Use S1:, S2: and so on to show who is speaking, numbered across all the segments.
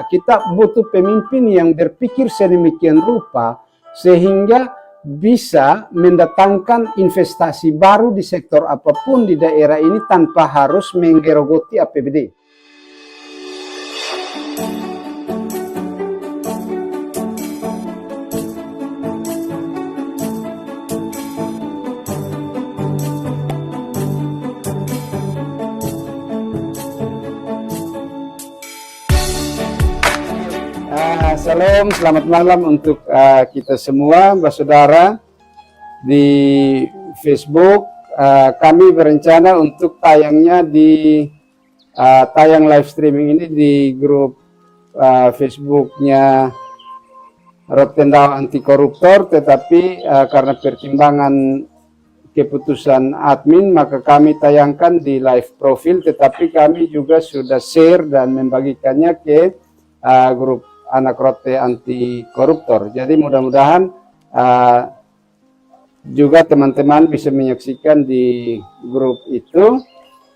S1: Kita butuh pemimpin yang berpikir sedemikian rupa sehingga bisa mendatangkan investasi baru di sektor apapun di daerah ini tanpa harus menggerogoti APBD. Salam, selamat malam untuk kita semua, saudara di Facebook. Kami berencana untuk tayangnya di tayang live streaming ini di grup Facebooknya Rotendao Anti Koruptor, tetapi karena pertimbangan keputusan admin maka kami tayangkan di live profil, tetapi kami juga sudah share dan membagikannya ke grup Anak Rote Anti Koruptor. Jadi mudah-mudahan juga teman-teman bisa menyaksikan di grup itu.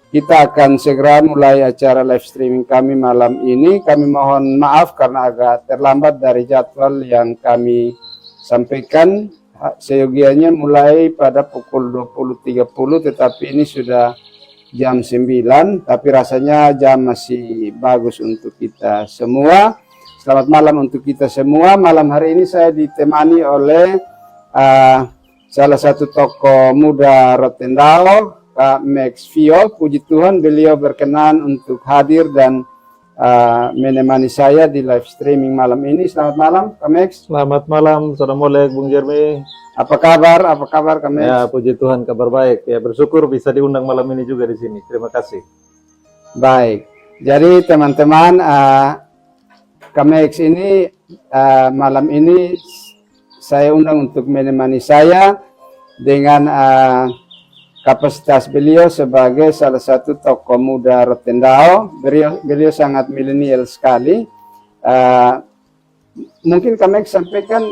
S1: Kita akan segera mulai acara live streaming kami malam ini. Kami mohon maaf karena agak terlambat dari jadwal yang kami sampaikan. Seyogianya mulai pada pukul 20.30, tetapi ini sudah jam 9, tapi rasanya jam masih bagus untuk kita semua. Selamat malam untuk kita semua. Malam hari ini saya ditemani oleh salah satu tokoh muda Rotendao, Kak Max Vio. Puji Tuhan beliau berkenan untuk hadir dan menemani saya di live streaming malam ini. Selamat malam Kak Max.
S2: Selamat malam, Assalamualaikum Bung Jeremy.
S1: Apa kabar? Apa kabar Kak Max?
S2: Ya, puji Tuhan kabar baik. Ya, bersyukur bisa diundang malam ini juga di sini. Terima kasih.
S1: Baik. Jadi teman-teman, Kamex ini malam ini saya undang untuk menemani saya dengan kapasitas beliau sebagai salah satu tokoh muda Rotendao. Beliau sangat milenial sekali. Mungkin Kamex sampaikan,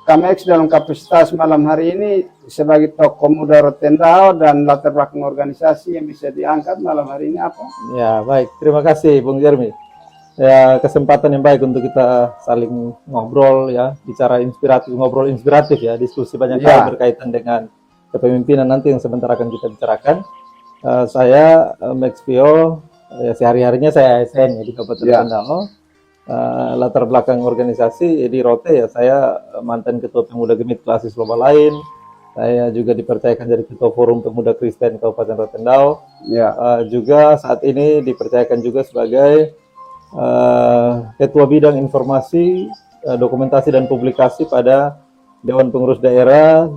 S1: Kamex dalam kapasitas malam hari ini sebagai tokoh muda Rotendao dan latar belakang organisasi yang bisa diangkat malam hari ini apa?
S2: Ya, baik. Terima kasih Bung Jeremy. Ya, kesempatan yang baik untuk kita saling ngobrol ya, bicara inspiratif, ngobrol inspiratif ya, diskusi banyak hal berkaitan dengan kepemimpinan nanti yang sebentar akan kita bicarakan. Saya Max Vio, ya, sehari-harinya saya ASN ya, di Kabupaten Rotendao. Latar belakang organisasi di Rote ya, saya mantan ketua pemuda Gemit Klasis Lomba Lain. Saya juga dipercayakan jadi ketua Forum Pemuda Kristen Kabupaten Rotendao. Juga saat ini dipercayakan juga sebagai Ketua Bidang Informasi, Dokumentasi dan Publikasi pada Dewan Pengurus Daerah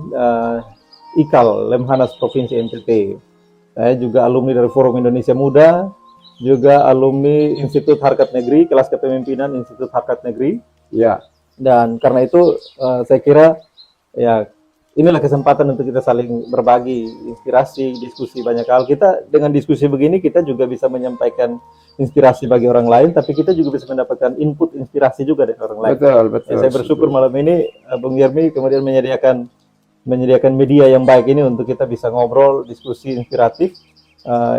S2: IKAL Lemhanas Provinsi NTT. Saya juga alumni dari Forum Indonesia Muda, juga alumni Institut Harkat Negeri, kelas kepemimpinan Institut Harkat Negeri. Ya. Dan karena itu saya kira ya inilah kesempatan untuk kita saling berbagi inspirasi, diskusi banyak hal. Kita dengan diskusi begini kita juga bisa menyampaikan inspirasi bagi orang lain, tapi kita juga bisa mendapatkan input inspirasi juga dari orang lain. Betul. Ya, saya bersyukur malam ini Bung Jeremy kemudian menyediakan media yang baik ini untuk kita bisa ngobrol, diskusi inspiratif,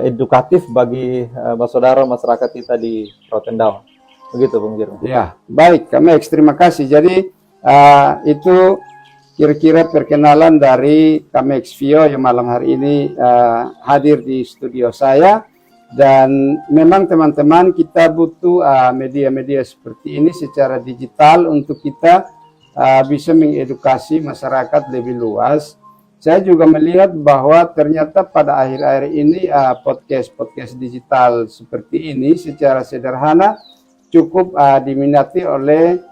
S2: edukatif bagi saudara masyarakat kita di Rotendao. Begitu Bung Jeremy. Ya, baik, kami terima kasih. Jadi itu kira-kira perkenalan dari Kamex Vio yang malam hari ini hadir di studio saya. Dan memang teman-teman kita butuh media-media seperti ini secara digital untuk kita bisa mengedukasi masyarakat lebih luas. Saya juga melihat bahwa ternyata pada akhir-akhir ini podcast digital seperti ini secara sederhana cukup diminati oleh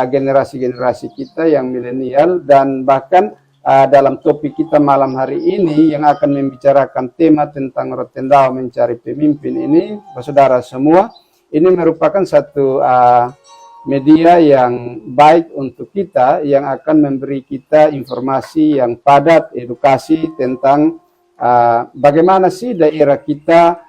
S2: generasi-generasi kita yang milenial, dan bahkan dalam topik kita malam hari ini yang akan membicarakan tema tentang Rotendao mencari pemimpin ini, saudara semua, ini merupakan satu media yang baik untuk kita, yang akan memberi kita informasi yang padat, edukasi tentang bagaimana sih daerah kita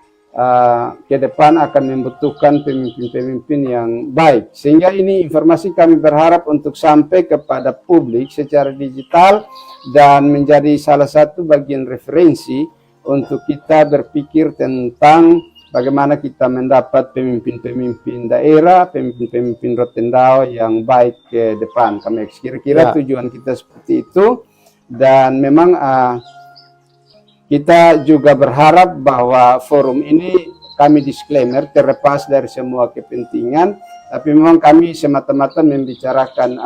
S2: ke depan akan membutuhkan pemimpin-pemimpin yang baik. Sehingga ini informasi kami berharap untuk sampai kepada publik secara digital dan menjadi salah satu bagian referensi untuk kita berpikir tentang
S1: bagaimana kita mendapat pemimpin-pemimpin daerah, pemimpin-pemimpin Rotendao yang baik ke depan. Kira-kira tujuan kita seperti itu. Dan memang kita juga berharap bahwa forum ini, kami disclaimer, terlepas dari semua kepentingan, tapi memang kami semata-mata membicarakan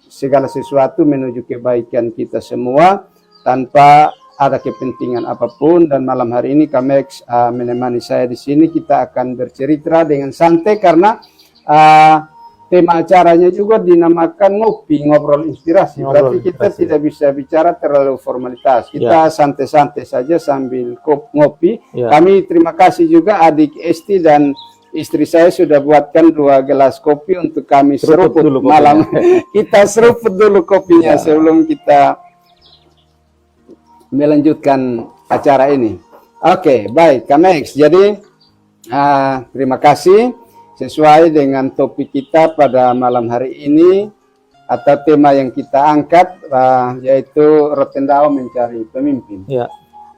S1: segala sesuatu menuju kebaikan kita semua tanpa ada kepentingan apapun. Dan malam hari ini Kamex menemani saya di sini. Kita akan bercerita dengan santai karena tema acaranya juga dinamakan ngobrol inspirasi. Berarti kita tidak bisa bicara terlalu formalitas. Kita santai-santai saja sambil ngopi. Kami terima kasih juga adik Esti dan istri saya sudah buatkan 2 gelas kopi untuk kami seruput dulu malam. Kita seruput dulu kopinya sebelum kita melanjutkan acara ini. Oke, baik Kamex. Jadi terima kasih. Sesuai dengan topik kita pada malam hari ini atau tema yang kita angkat yaitu Rotendao mencari pemimpin.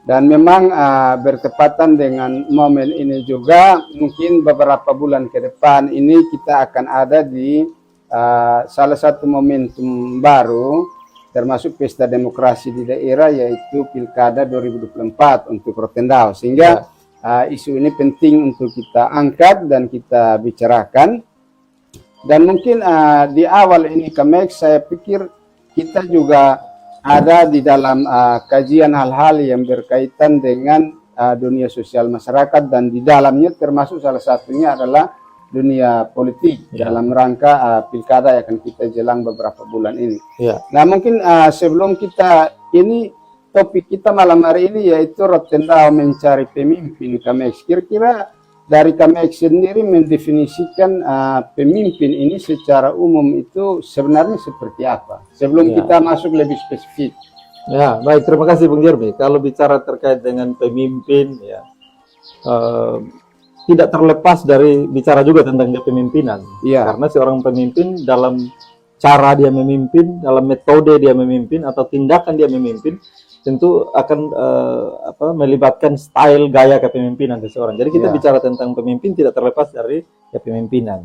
S1: Dan memang bertepatan dengan momen ini juga, mungkin beberapa bulan ke depan ini kita akan ada di salah satu momentum baru, termasuk pesta demokrasi di daerah, yaitu Pilkada 2024 untuk Rotendao. Sehingga isu ini penting untuk kita angkat dan kita bicarakan. Dan mungkin di awal ini Kamex, saya pikir kita juga ada di dalam kajian hal-hal yang berkaitan dengan dunia sosial masyarakat, dan di dalamnya termasuk salah satunya adalah dunia politik dalam rangka pilkada yang akan kita jelang beberapa bulan ini. Nah mungkin sebelum kita ini, topik kita malam hari ini yaitu Rotendao mencari pemimpin. Kamex, kira-kira dari Kamex sendiri mendefinisikan pemimpin ini secara umum itu sebenarnya seperti apa? Sebelum kita masuk lebih spesifik.
S2: Ya, baik, terima kasih Bung Jeremy. Kalau bicara terkait dengan pemimpin, tidak terlepas dari bicara juga tentang kepemimpinan. Karena seorang pemimpin dalam cara dia memimpin, dalam metode dia memimpin atau tindakan dia memimpin, tentu akan melibatkan style gaya kepemimpinan seseorang. Jadi kita bicara tentang pemimpin tidak terlepas dari kepemimpinan.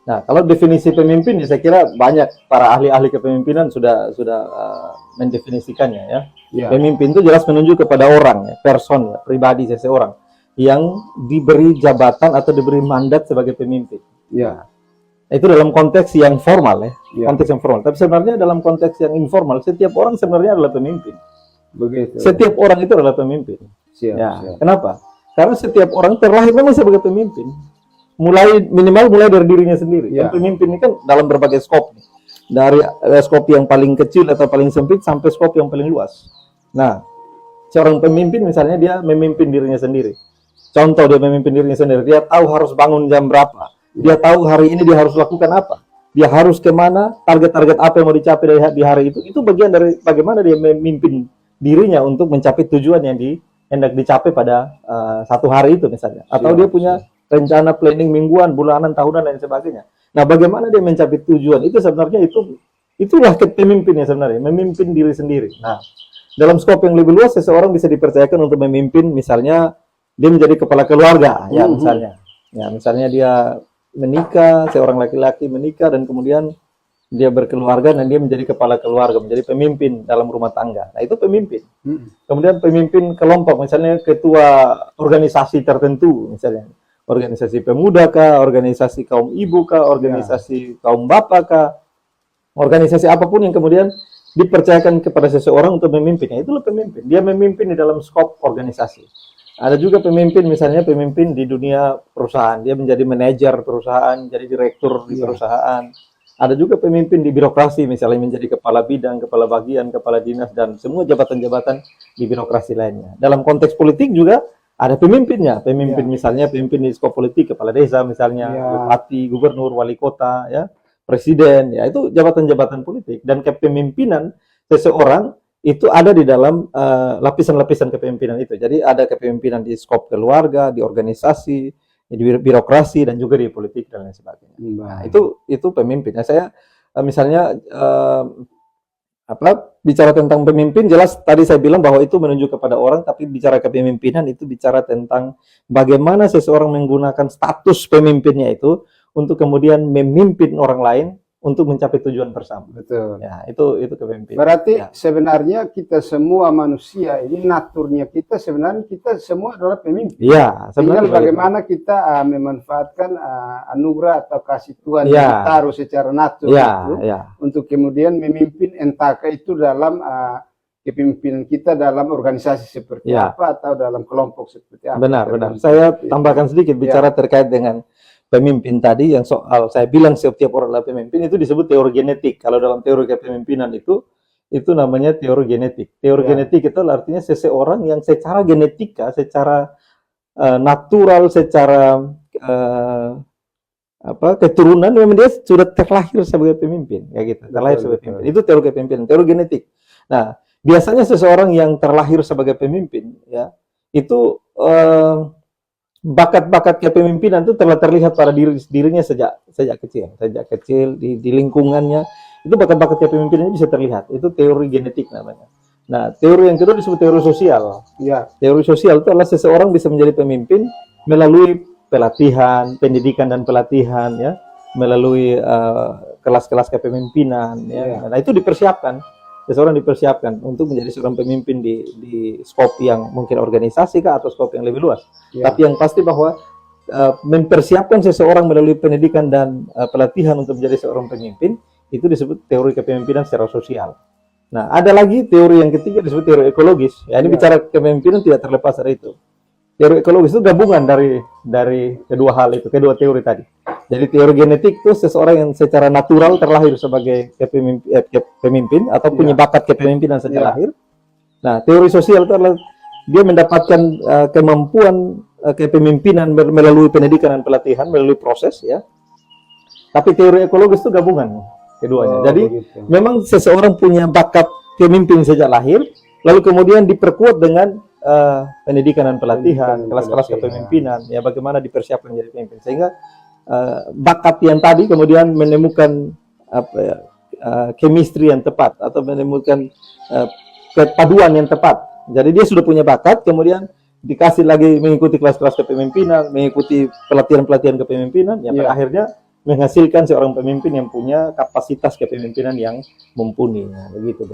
S2: Nah, kalau definisi pemimpin, saya kira banyak para ahli-ahli kepemimpinan sudah mendefinisikannya. Pemimpin itu jelas menunjuk kepada orang, person, pribadi seseorang yang diberi jabatan atau diberi mandat sebagai pemimpin. Itu dalam konteks yang formal, konteks yang formal. Tapi sebenarnya dalam konteks yang informal, setiap orang sebenarnya adalah pemimpin.
S1: Begitu.
S2: Setiap orang itu adalah pemimpin. Kenapa? Karena setiap orang terlahir memang sebagai pemimpin. Minimal mulai dari dirinya sendiri. Yang pemimpin ini kan dalam berbagai skop. Dari skop yang paling kecil atau paling sempit sampai skop yang paling luas. Nah, seorang pemimpin misalnya dia memimpin dirinya sendiri. Contoh, dia memimpin dirinya sendiri. Dia tahu harus bangun jam berapa. Dia tahu hari ini dia harus lakukan apa. Dia harus kemana, target-target apa yang mau dicapai di hari itu. Itu bagian dari bagaimana dia memimpin dirinya untuk mencapai tujuan yang hendak dicapai pada satu hari itu misalnya. Atau dia punya rencana planning mingguan, bulanan, tahunan, dan sebagainya. Nah, bagaimana dia mencapai tujuan itu sebenarnya itulah kepemimpinnya sebenarnya, memimpin diri sendiri. Nah, dalam skop yang lebih luas, seseorang bisa dipercayakan untuk memimpin, misalnya dia menjadi kepala keluarga, misalnya. Misalnya dia menikah, seorang laki-laki menikah dan kemudian dia berkeluarga dan dia menjadi kepala keluarga, menjadi pemimpin dalam rumah tangga. Nah, itu pemimpin. Kemudian pemimpin kelompok, misalnya ketua organisasi tertentu, misalnya organisasi pemuda kah, organisasi kaum ibu kah, organisasi kaum bapak kah, organisasi apapun yang kemudian dipercayakan kepada seseorang untuk memimpinnya, itulah pemimpin. Dia memimpin di dalam skop organisasi. Ada juga pemimpin, misalnya pemimpin di dunia perusahaan, dia menjadi manajer perusahaan, jadi direktur di perusahaan. Ada juga pemimpin di birokrasi, misalnya menjadi kepala bidang, kepala bagian, kepala dinas, dan semua jabatan-jabatan di birokrasi lainnya. Dalam konteks politik juga ada pemimpinnya, misalnya pemimpin di skop politik, kepala desa misalnya, bupati, gubernur, wali kota, presiden, itu jabatan-jabatan politik. Dan kepemimpinan seseorang itu ada di dalam lapisan-lapisan kepemimpinan itu. Jadi ada kepemimpinan di skop keluarga, di organisasi, di birokrasi, dan juga di politik dan lain sebagainya. Nah, itu pemimpin. Nah, saya misalnya bicara tentang pemimpin, jelas tadi saya bilang bahwa itu menunjuk kepada orang, tapi bicara kepemimpinan itu bicara tentang bagaimana seseorang menggunakan status pemimpinnya itu untuk kemudian memimpin orang lain untuk mencapai tujuan bersama.
S1: Betul.
S2: Ya, itu kepemimpinan.
S1: Berarti
S2: ya.
S1: Sebenarnya kita semua manusia ini naturnya kita sebenarnya kita semua adalah pemimpin.
S2: Iya,
S1: tinggal bagaimana kita memanfaatkan anugerah atau kasih Tuhan yang taruh secara natural itu untuk kemudian memimpin, entah itu dalam kepemimpinan kita dalam organisasi seperti apa atau dalam kelompok seperti apa.
S2: Benar. Saya tambahkan sedikit bicara terkait dengan pemimpin tadi, yang soal saya bilang setiap orang adalah pemimpin, itu disebut teori genetik. Kalau dalam teori kepemimpinan itu namanya teori genetik. Teori genetik itu artinya seseorang yang secara genetika, secara natural, secara keturunan memang dia sudah terlahir sebagai pemimpin, kayak gitu. Terlahir sebagai pemimpin. Itu teori kepemimpinan, teori genetik. Nah, biasanya seseorang yang terlahir sebagai pemimpin, ya, itu bakat-bakat kepemimpinan itu telah terlihat pada dirinya sejak kecil di lingkungannya. Itu bakat-bakat kepemimpinan bisa terlihat. Itu teori genetik namanya. Nah, teori yang kedua disebut teori sosial. Ya, teori sosial itu adalah seseorang bisa menjadi pemimpin melalui pelatihan, pendidikan dan pelatihan, ya, melalui kelas-kelas kepemimpinan, ya. Nah, itu dipersiapkan. Seseorang dipersiapkan untuk menjadi seorang pemimpin di skop yang mungkin organisasi kah atau skop yang lebih luas. Tapi yang pasti bahwa mempersiapkan seseorang melalui pendidikan dan pelatihan untuk menjadi seorang pemimpin itu disebut teori kepemimpinan secara sosial. Nah, ada lagi teori yang ketiga disebut teori ekologis. Ya, ini bicara kepemimpinan tidak terlepas dari itu. Teori ekologis itu gabungan dari kedua hal itu, kedua teori tadi. Jadi teori genetik itu seseorang yang secara natural terlahir sebagai pemimpin atau punya bakat kepemimpinan sejak lahir. Nah, teori sosial itu adalah dia mendapatkan kemampuan kepemimpinan melalui pendidikan dan pelatihan, melalui proses, ya. Tapi teori ekologis itu gabungan keduanya. Jadi memang seseorang punya bakat pemimpin sejak lahir, lalu kemudian diperkuat dengan pendidikan dan pelatihan, kelas-kelas kepemimpinan, ya, bagaimana dipersiapkan menjadi pemimpin, sehingga bakat yang tadi kemudian menemukan chemistry yang tepat atau menemukan kepaduan yang tepat. Jadi dia sudah punya bakat, kemudian dikasih lagi mengikuti kelas-kelas kepemimpinan, mengikuti pelatihan-pelatihan kepemimpinan, yang pada akhirnya menghasilkan seorang pemimpin yang punya kapasitas kepemimpinan yang mumpuni. Nah, begitu.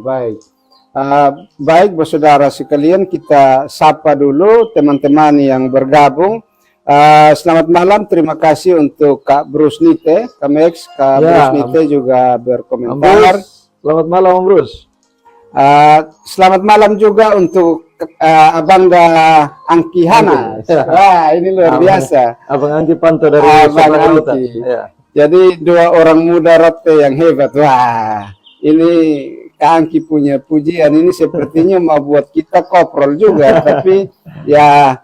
S1: Baik. Baik, saudara sekalian, kita sapa dulu teman-teman yang bergabung. Selamat malam, terima kasih untuk Kak Bruce Nite, Kamex, Kak Bruce Nite juga berkomentar.
S2: Selamat malam, Om Bruce.
S1: Selamat malam juga untuk Abang Angki Hana. Wah, ini luar biasa.
S2: Abang Angki Panto dari
S1: Abang Angki. Jadi dua orang muda Rote yang hebat. Wah, ini Kak Angki punya pujian ini sepertinya mau buat kita koprol juga. Tapi ya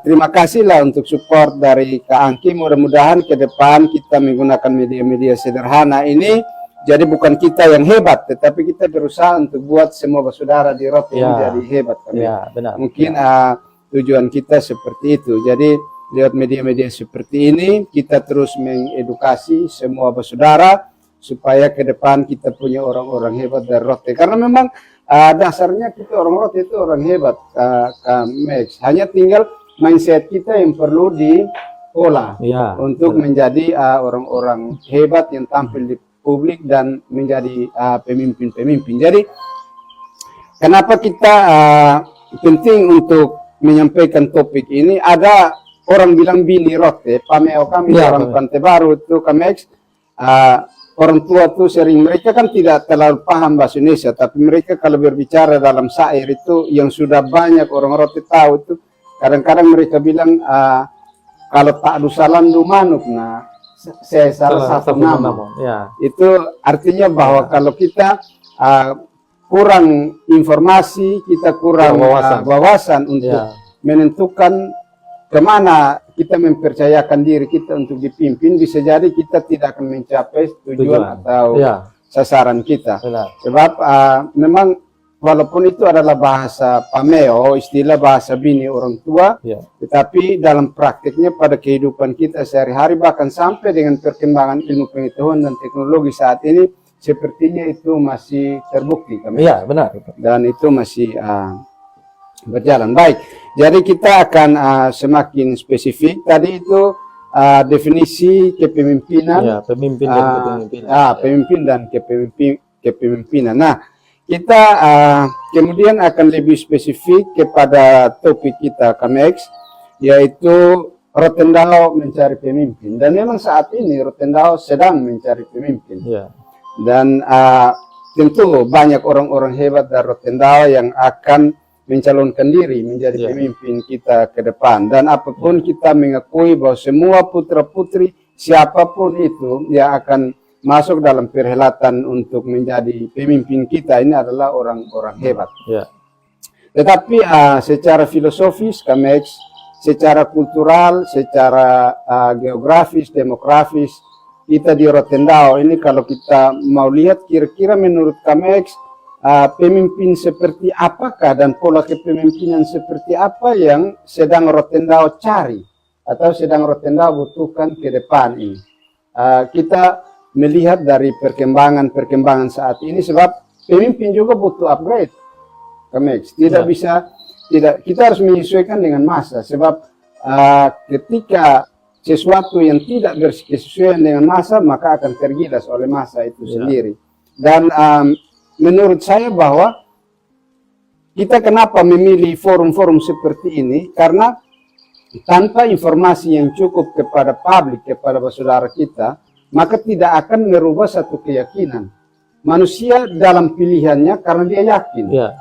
S1: terima kasih lah untuk support dari Kak Angki. Mudah-mudahan ke depan kita menggunakan media-media sederhana ini. Jadi bukan kita yang hebat, tetapi kita berusaha untuk buat semua saudara di Rote menjadi hebat.
S2: Benar.
S1: Mungkin tujuan kita seperti itu. Jadi lewat media-media seperti ini kita terus mengedukasi semua saudara supaya ke depan kita punya orang-orang hebat dari Rote. Karena memang dasarnya kita orang Rote itu orang hebat, Max. Hanya tinggal mindset kita yang perlu diolah untuk menjadi orang-orang hebat yang tampil di publik dan menjadi pemimpin-pemimpin. Jadi kenapa kita penting untuk menyampaikan topik ini? Ada orang bilang Bini Rote, pameo kami orang Pantai Baru itu Kamex. Orang tua tuh sering, mereka kan tidak terlalu paham bahasa Indonesia, tapi mereka kalau berbicara dalam syair itu yang sudah banyak orang Rote tahu itu, kadang-kadang mereka bilang kalau tak dusalandu manuk, nah saya salah satu nama. Itu artinya bahwa kalau kita kurang informasi, kita kurang wawasan untuk menentukan kemana kita mempercayakan diri kita untuk dipimpin, bisa jadi kita tidak akan mencapai tujuan atau sasaran kita. Sebab memang walaupun itu adalah bahasa pameo, istilah bahasa bini orang tua, tetapi dalam praktiknya pada kehidupan kita sehari-hari, bahkan sampai dengan perkembangan ilmu pengetahuan dan teknologi saat ini, sepertinya itu masih terbukti kami.
S2: Iya, benar.
S1: Dan itu masih berjalan. Baik, jadi kita akan semakin spesifik. Tadi itu definisi kepemimpinan,
S2: Ya, pemimpin dan kepemimpinan.
S1: pemimpin dan kepemimpinan. Nah, kita kemudian akan lebih spesifik kepada topik kita Kamex, yaitu Rotendao mencari pemimpin. Dan memang saat ini Rotendao sedang mencari pemimpin.
S2: Ya.
S1: Dan tentu banyak orang-orang hebat dari Rotendao yang akan mencalonkan diri menjadi pemimpin kita ke depan. Dan apapun kita mengakui bahwa semua putra-putri siapapun itu yang akan masuk dalam perhelatan untuk menjadi pemimpin kita ini adalah orang-orang hebat.
S2: Ya.
S1: Tetapi secara filosofis, Kamex, secara kultural, secara geografis, demografis, kita di Rotendao ini kalau kita mau lihat kira-kira menurut Kamex, pemimpin seperti apakah dan pola kepemimpinan seperti apa yang sedang Rotendao cari atau sedang Rotendao butuhkan ke depan ini. Kita melihat dari perkembangan saat ini, sebab pemimpin juga butuh upgrade, Kamex. Tidak bisa, kita harus menyesuaikan dengan masa, sebab ketika sesuatu yang tidak bersesuaian dengan masa, maka akan tergilas oleh masa itu sendiri. Dan menurut saya bahwa kita kenapa memilih forum-forum seperti ini, karena tanpa informasi yang cukup kepada publik, kepada saudara kita, maka tidak akan merubah satu keyakinan. Manusia dalam pilihannya karena dia yakin.
S2: Ya.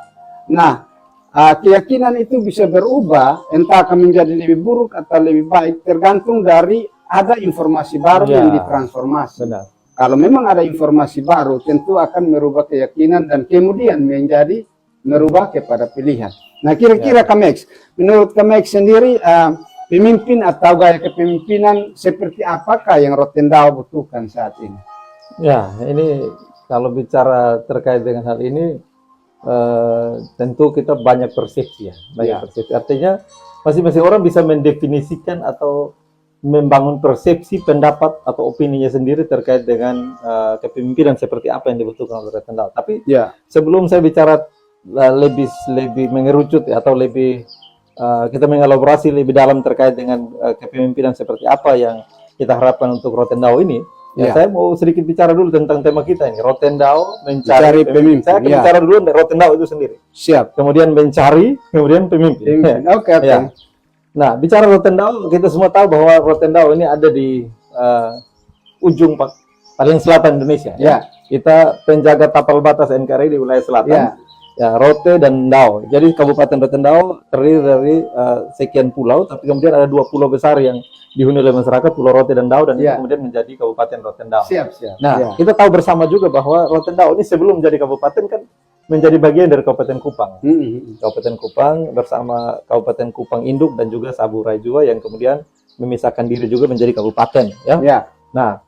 S1: Nah, keyakinan itu bisa berubah, entah akan menjadi lebih buruk atau lebih baik, tergantung dari ada informasi baru yang ditransformasi.
S2: Benar.
S1: Kalau memang ada informasi baru, tentu akan merubah keyakinan dan kemudian menjadi merubah kepada pilihan. Nah, kira-kira Kamex, menurut Kamex sendiri, pemimpin atau gaya kepemimpinan seperti apakah yang Rotendao butuhkan saat ini?
S2: Ya, ini kalau bicara terkait dengan hal ini, tentu kita banyak persepsi ya, persepsi. Artinya masing-masing orang bisa mendefinisikan atau membangun persepsi, pendapat atau opininya sendiri terkait dengan kepemimpinan seperti apa yang dibutuhkan oleh Rotendao. Tapi sebelum saya bicara lebih mengerucut atau lebih kita mengelaborasi lebih dalam terkait dengan kepemimpinan seperti apa yang kita harapkan untuk Rotendao ini. Saya mau sedikit bicara dulu tentang tema kita ini, Rotendao mencari pemimpin. Saya akan bicara dulu dari Rotendao itu sendiri. Siap. Kemudian mencari, kemudian pemimpin.
S1: Oke.
S2: Nah, bicara Rotendao, kita semua tahu bahwa Rotendao ini ada di ujung paling selatan Indonesia. Kita penjaga tapal batas NKRI di wilayah selatan. Rote dan Ndao. Jadi Kabupaten Rotendao terdiri dari sekian pulau, tapi kemudian ada 2 pulau besar yang dihuni oleh masyarakat, Pulau Rote dan Ndao, dan itu kemudian menjadi Kabupaten Rotendao. Nah, kita tahu bersama juga bahwa Rotendao ini sebelum menjadi kabupaten kan menjadi bagian dari Kabupaten Kupang. Kabupaten Kupang bersama Kabupaten Kupang Induk dan juga Saburai juga yang kemudian memisahkan diri juga menjadi kabupaten. Nah,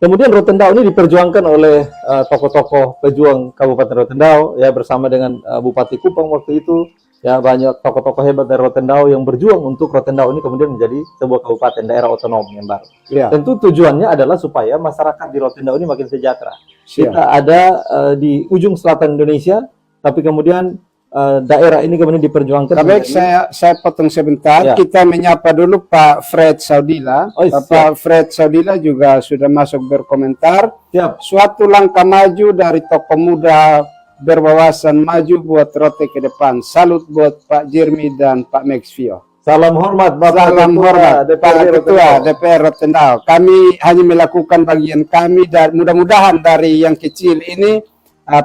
S2: kemudian Rotendao ini diperjuangkan oleh tokoh-tokoh pejuang Kabupaten Rotendao ya bersama dengan Bupati Kupang waktu itu. Ya, banyak tokoh-tokoh hebat dari Rotendao yang berjuang untuk Rotendao ini kemudian menjadi sebuah kabupaten daerah otonom yang baru. Tentu tujuannya adalah supaya masyarakat di Rotendao ini makin sejahtera. Kita ada di ujung selatan Indonesia, tapi kemudian daerah ini kemudian diperjuangkan.
S1: Baik, saya potong sebentar. Kita menyapa dulu Pak Fred Saudila. Pak Fred Saudila juga sudah masuk berkomentar. Suatu langkah maju dari tokoh muda berwawasan maju buat Rote ke depan. Salut buat Pak Jeremy dan Pak Maxfio.
S2: Salam hormat Bapak
S1: Salam hormat
S2: DPR
S1: Pak Ketua DPR Rotendao. Kami hanya melakukan bagian kami dan mudah-mudahan dari yang kecil ini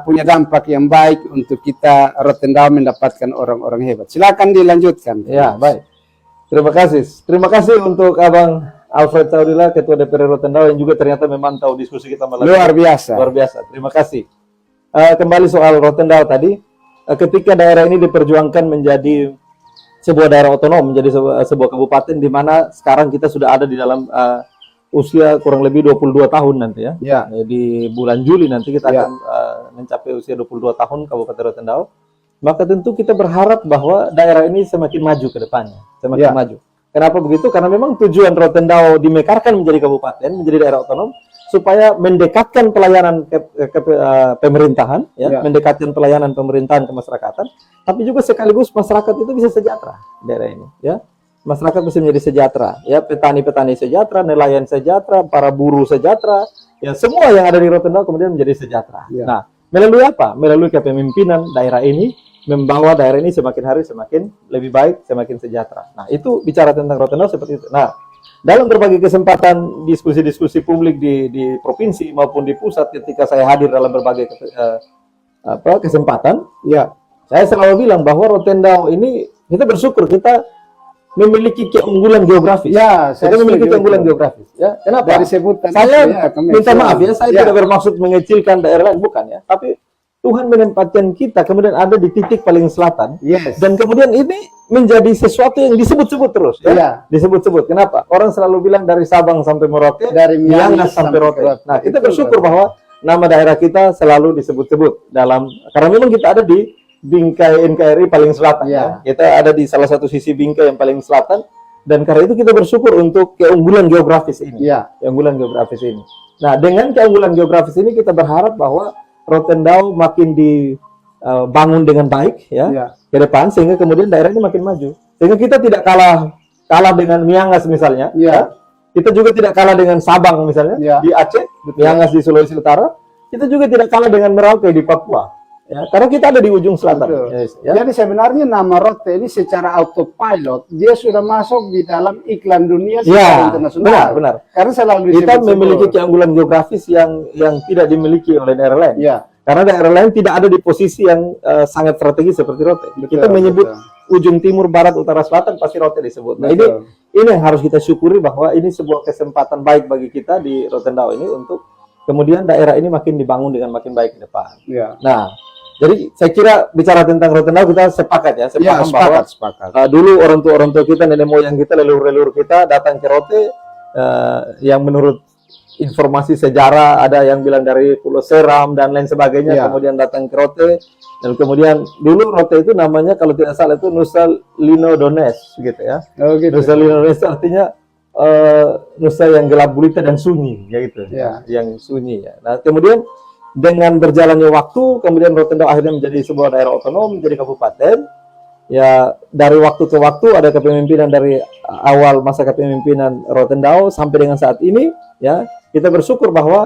S1: punya dampak yang baik untuk kita Rotendao mendapatkan orang-orang hebat. Silakan dilanjutkan.
S2: Ya, baik. Terima kasih. Terima kasih untuk Abang Alfred Saudila, Ketua DPR Rotendao yang juga ternyata memantau diskusi kita malam ini.
S1: Luar biasa.
S2: Luar biasa. Terima kasih. Kembali soal Rotendao tadi, ketika daerah ini diperjuangkan menjadi sebuah daerah otonom, menjadi sebuah kabupaten di mana sekarang kita sudah ada di dalam usia kurang lebih 22 tahun nanti ya. Di bulan Juli nanti kita akan mencapai usia 22 tahun Kabupaten Rotendao. Maka tentu kita berharap bahwa daerah ini semakin maju ke depannya, semakin maju. Kenapa begitu? Karena memang tujuan Rotendao dimekarkan menjadi kabupaten, menjadi daerah otonom supaya mendekatkan pelayanan pemerintahan, ya,
S1: Ya.
S2: mendekatkan pelayanan pemerintahan ke masyarakatan, tapi juga sekaligus masyarakat itu bisa sejahtera daerah ini, ya. Masyarakat bisa menjadi sejahtera, ya, petani-petani sejahtera, nelayan sejahtera, para buruh sejahtera, ya, semua yang ada di Rotendao kemudian menjadi sejahtera.
S1: Ya.
S2: Nah, melalui apa? Melalui kepemimpinan daerah ini, membawa daerah ini semakin hari semakin lebih baik, semakin sejahtera. Nah, itu bicara tentang Rotendao seperti itu. Nah, dalam berbagai kesempatan diskusi-diskusi publik di provinsi maupun di pusat, ketika saya hadir dalam berbagai kesempatan,
S1: Ya.
S2: saya selalu bilang bahwa Rotendao ini kita bersyukur kita memiliki keunggulan geografis.
S1: Ya, saya
S2: Kita memiliki
S1: setuju
S2: keunggulan
S1: itu.
S2: geografis. Ya, kenapa?
S1: Dari sebutan
S2: Saya
S1: itu, ya, kami-
S2: minta maaf ya, saya
S1: Ya.
S2: tidak bermaksud mengecilkan daerah lain, bukan ya. Tapi Tuhan menempatkan kita kemudian ada di titik paling selatan.
S1: Yes.
S2: Dan kemudian ini menjadi sesuatu yang disebut-sebut terus, ya.
S1: Iya.
S2: Disebut-sebut. Kenapa? Orang selalu bilang dari Sabang sampai Merauke,
S1: Dari
S2: Miangas
S1: Miangas
S2: sampai
S1: sampai
S2: Rote.
S1: Rote.
S2: Nah, kita
S1: Itu
S2: bersyukur
S1: loh.
S2: bahwa nama daerah kita selalu disebut-sebut dalam, karena memang kita ada di bingkai NKRI paling selatan.
S1: Iya.
S2: Ya. Kita ada di salah satu sisi bingkai yang paling selatan, dan karena itu kita bersyukur untuk keunggulan geografis ini.
S1: Ya.
S2: Keunggulan geografis ini. Nah, dengan keunggulan geografis ini kita berharap bahwa Rotendao makin dibangun dengan baik, ya,
S1: Ya.
S2: ke depan, sehingga kemudian daerah ini makin maju. Sehingga kita tidak kalah dengan Miangas misalnya.
S1: Ya.
S2: Kita juga tidak kalah dengan Sabang misalnya
S1: Ya.
S2: di Aceh, Miangas di Sulawesi Utara. Kita juga tidak kalah dengan Merauke di Papua. Ya, karena kita ada di ujung selatan.
S1: Betul.
S2: Yes, ya.
S1: Jadi sebenarnya nama Rote ini secara autopilot dia sudah masuk di dalam iklan dunia secara
S2: Ya,
S1: internasional.
S2: benar.
S1: Karena selalu
S2: Kita
S1: disebut-sebut.
S2: memiliki keunggulan geografis yang tidak dimiliki oleh daerah lain.
S1: Ya.
S2: Karena daerah lain tidak ada di posisi yang sangat strategis seperti Rote.
S1: Betul,
S2: Kita menyebut
S1: betul.
S2: ujung timur, barat, utara, selatan pasti Rote disebut. Nah,
S1: Betul.
S2: ini yang harus kita syukuri bahwa ini sebuah kesempatan baik bagi kita di Rotendao ini untuk kemudian daerah ini makin dibangun dengan makin baik ke depan.
S1: Ya.
S2: Nah, jadi saya kira bicara tentang Rotendao kita sepakat ya,
S1: Ya,
S2: sepaham bahwa
S1: sepakat.
S2: dulu orang tua kita, nenek moyang kita, leluhur-leluhur kita datang ke Rote, yang menurut informasi sejarah ada yang bilang dari Pulau Seram dan lain sebagainya,
S1: Ya.
S2: kemudian datang ke Rote, dan kemudian dulu Rote itu namanya kalau tidak salah itu Nusa Lino Dones gitu ya.
S1: Oh gitu.
S2: Nusa Lino Dones artinya Nusa yang gelap gulita dan sunyi, ya gitu,
S1: Ya.
S2: yang sunyi ya. Nah, kemudian dengan berjalannya waktu, kemudian Rotendao akhirnya menjadi sebuah daerah otonom, menjadi kabupaten. Ya, dari waktu ke waktu ada kepemimpinan dari awal masa kepemimpinan Rotendao sampai dengan saat ini, ya. Kita bersyukur bahwa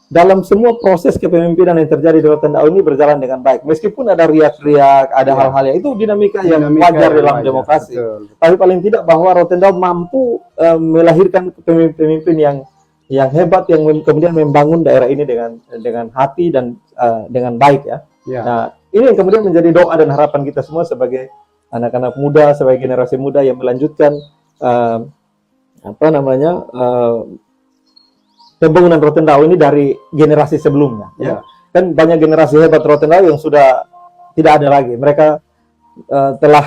S2: dalam semua proses kepemimpinan yang terjadi di Rotendao ini berjalan dengan baik. Meskipun ada riak-riak, ada
S1: Ya.
S2: hal-hal yang itu dinamika yang
S1: Dinamika
S2: wajar
S1: yang
S2: dalam
S1: wajar,
S2: demokrasi.
S1: betul.
S2: Tapi paling tidak bahwa Rotendao mampu melahirkan pemimpin yang hebat yang kemudian membangun daerah ini dengan hati dan dengan baik ya.
S1: Ya.
S2: Nah, ini yang kemudian menjadi doa dan harapan kita semua sebagai anak-anak muda, sebagai generasi muda yang melanjutkan pembangunan Rotendao ini dari generasi sebelumnya. Ya. Kan banyak generasi hebat Rotendao yang sudah tidak ada lagi. Mereka telah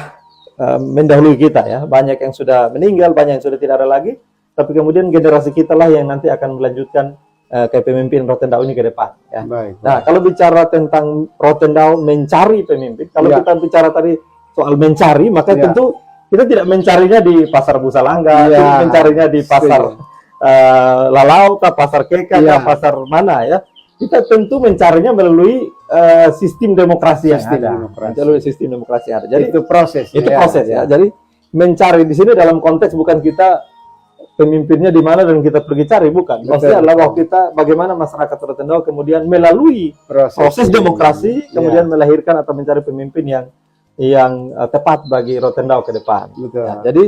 S2: mendahului kita ya. Banyak yang sudah meninggal, banyak yang sudah tidak ada lagi. Tapi kemudian generasi kita lah yang nanti akan melanjutkan kepemimpinan Rotendao ini ke depan. Ya.
S1: Baik.
S2: Nah, kalau bicara tentang Rotendao mencari pemimpin, kalau
S1: Ya.
S2: kita bicara tadi soal mencari, maka
S1: Ya.
S2: tentu kita tidak mencarinya di pasar Busalangga,
S1: Ya.
S2: tidak mencarinya di pasar Lalau, pasar Keka,
S1: Ya.
S2: pasar mana ya. Kita tentu mencarinya melalui sistem demokrasi yang
S1: Sistem
S2: ada.
S1: demokrasi.
S2: Melalui sistem demokrasi yang ada. Jadi
S1: itu proses.
S2: itu
S1: ya.
S2: proses ya. Jadi mencari di sini dalam konteks bukan kita pemimpinnya di mana dan kita pergi cari, bukan.
S1: Betul.
S2: Maksudnya adalah bahwa kita bagaimana masyarakat Rotendao kemudian melalui proses demokrasi kemudian
S1: Ya.
S2: melahirkan atau mencari pemimpin yang tepat bagi Rotendao ke depan.
S1: Betul.
S2: Ya, jadi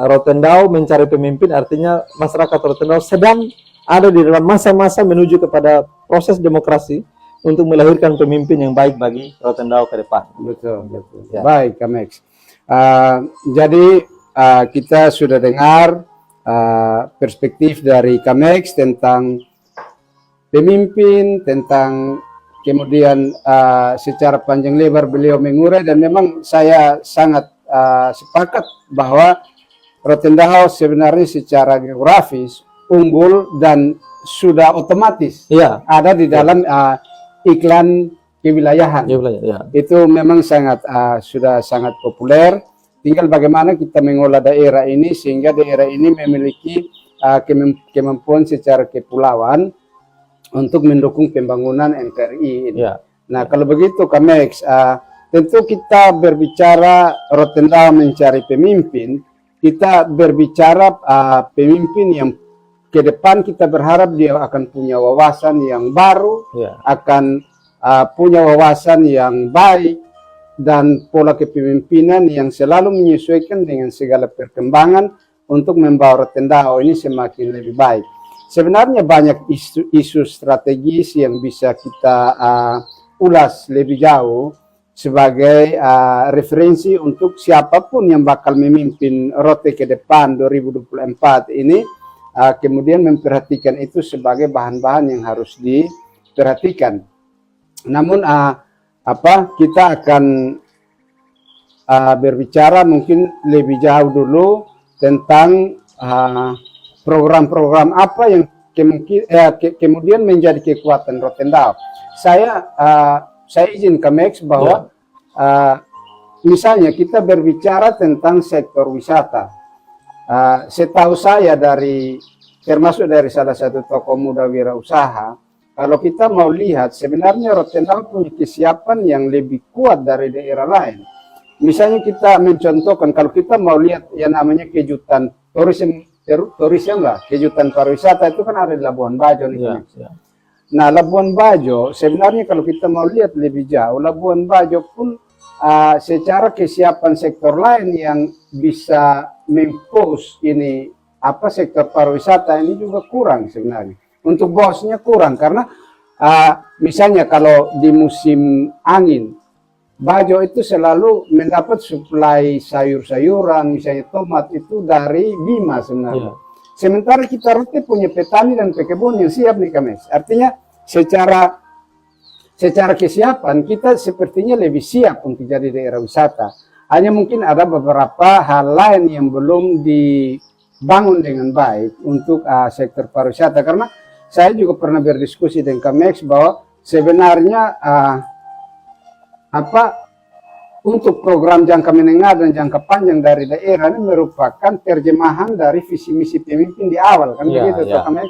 S2: Rotendao mencari pemimpin artinya masyarakat Rotendao sedang ada di dalam masa-masa menuju kepada proses demokrasi untuk melahirkan pemimpin yang baik bagi Rotendao ke depan.
S1: Betul, betul.
S2: Ya.
S1: Baik, Kamex. Jadi kita sudah dengar perspektif dari Kamex tentang pemimpin, tentang kemudian secara panjang lebar beliau mengurai, dan memang saya sangat sepakat bahwa Rotendao sebenarnya secara geografis unggul dan sudah otomatis
S2: Iya.
S1: ada di dalam iklan kewilayahan.
S2: Ya.
S1: Itu memang sangat sudah sangat populer. Tinggal bagaimana kita mengolah daerah ini sehingga daerah ini memiliki kemampuan secara kepulauan untuk mendukung pembangunan NKRI ini.
S2: Ya.
S1: Nah, kalau begitu Kamex, tentu kita berbicara Rotendao mencari pemimpin, kita berbicara pemimpin yang ke depan kita berharap dia akan punya wawasan yang baru,
S2: Ya.
S1: akan punya wawasan yang baik, dan pola kepemimpinan yang selalu menyesuaikan dengan segala perkembangan untuk membawa Rotendao ini semakin lebih baik. Sebenarnya banyak isu strategis yang bisa kita ulas lebih jauh sebagai referensi untuk siapapun yang bakal memimpin Rote ke depan 2024 ini, kemudian memperhatikan itu sebagai bahan-bahan yang harus diperhatikan. Namun kita akan berbicara mungkin lebih jauh dulu tentang program-program apa yang kemudian menjadi kekuatan Rotendao. Saya izin Kamex bahwa misalnya kita berbicara tentang sektor wisata. Setahu saya termasuk dari salah satu tokoh muda wirausaha, kalau kita mau lihat sebenarnya Rotendao punya kesiapan yang lebih kuat dari daerah lain. Misalnya kita mencontohkan, kalau kita mau lihat yang namanya kejutan turisme lah, kejutan pariwisata itu kan ada di Labuan Bajo.
S2: Ya, ya.
S1: Nah, Labuan Bajo sebenarnya kalau kita mau lihat lebih jauh, Labuan Bajo pun secara kesiapan sektor lain yang bisa mempush ini sektor pariwisata ini juga kurang sebenarnya. Untuk bosnya kurang karena misalnya kalau di musim angin, Bajo itu selalu mendapat suplai sayur-sayuran, misalnya tomat itu dari Bima sebenarnya.
S2: Ya.
S1: Sementara kita Rote punya petani dan pekebun yang siap nih Kames. Artinya secara kesiapan kita sepertinya lebih siap untuk jadi daerah wisata. Hanya mungkin ada beberapa hal lain yang belum dibangun dengan baik untuk sektor pariwisata. Karena saya juga pernah berdiskusi dengan Kamex bahwa sebenarnya untuk program jangka menengah dan jangka panjang dari daerah ini merupakan terjemahan dari visi misi pemimpin di awal kan begitu Kamex.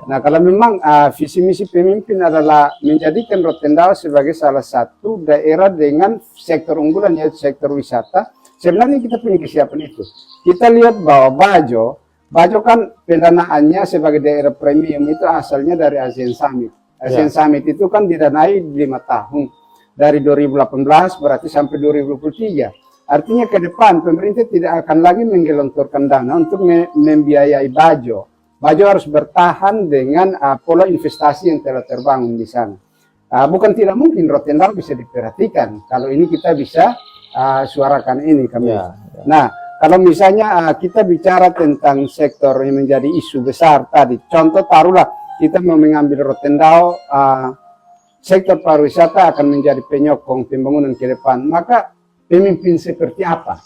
S1: Nah, kalau memang visi misi pemimpin adalah menjadikan Rotendao sebagai salah satu daerah dengan sektor unggulan yaitu sektor wisata, sebenarnya kita punya kesiapan itu. Kita lihat bahwa Bajo kan pendanaannya sebagai daerah premium itu asalnya dari ASEAN Summit. ASEAN Summit itu kan didanai 5 tahun. Dari 2018 berarti sampai 2023. Artinya ke depan pemerintah tidak akan lagi menggelontorkan dana untuk membiayai Bajo. Bajo harus bertahan dengan pola investasi yang telah terbangun di sana. Bukan tidak mungkin Rotendao bisa diperhatikan. Kalau ini kita bisa suarakan ini kami. Nah, kalau misalnya kita bicara tentang sektor yang menjadi isu besar tadi, contoh taruhlah kita mau mengambil Rotendao, sektor pariwisata akan menjadi penyokong pembangunan ke depan, maka pemimpin seperti apa?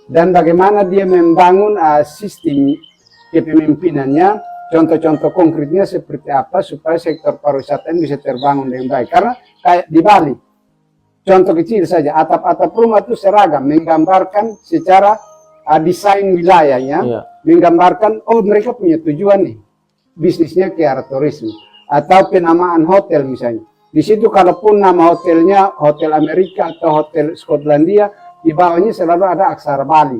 S1: Dan bagaimana dia membangun sistem kepemimpinannya, contoh-contoh konkretnya seperti apa supaya sektor pariwisata ini bisa terbangun dengan baik. Karena kayak di Bali, contoh kecil saja, atap-atap rumah itu seragam, menggambarkan secara desain wilayahnya, menggambarkan mereka punya tujuan nih, bisnisnya ke arah turisme atau penamaan hotel misalnya. Di situ kalaupun nama hotelnya Hotel Amerika atau Hotel Skotlandia, di bawahnya selalu ada aksara Bali.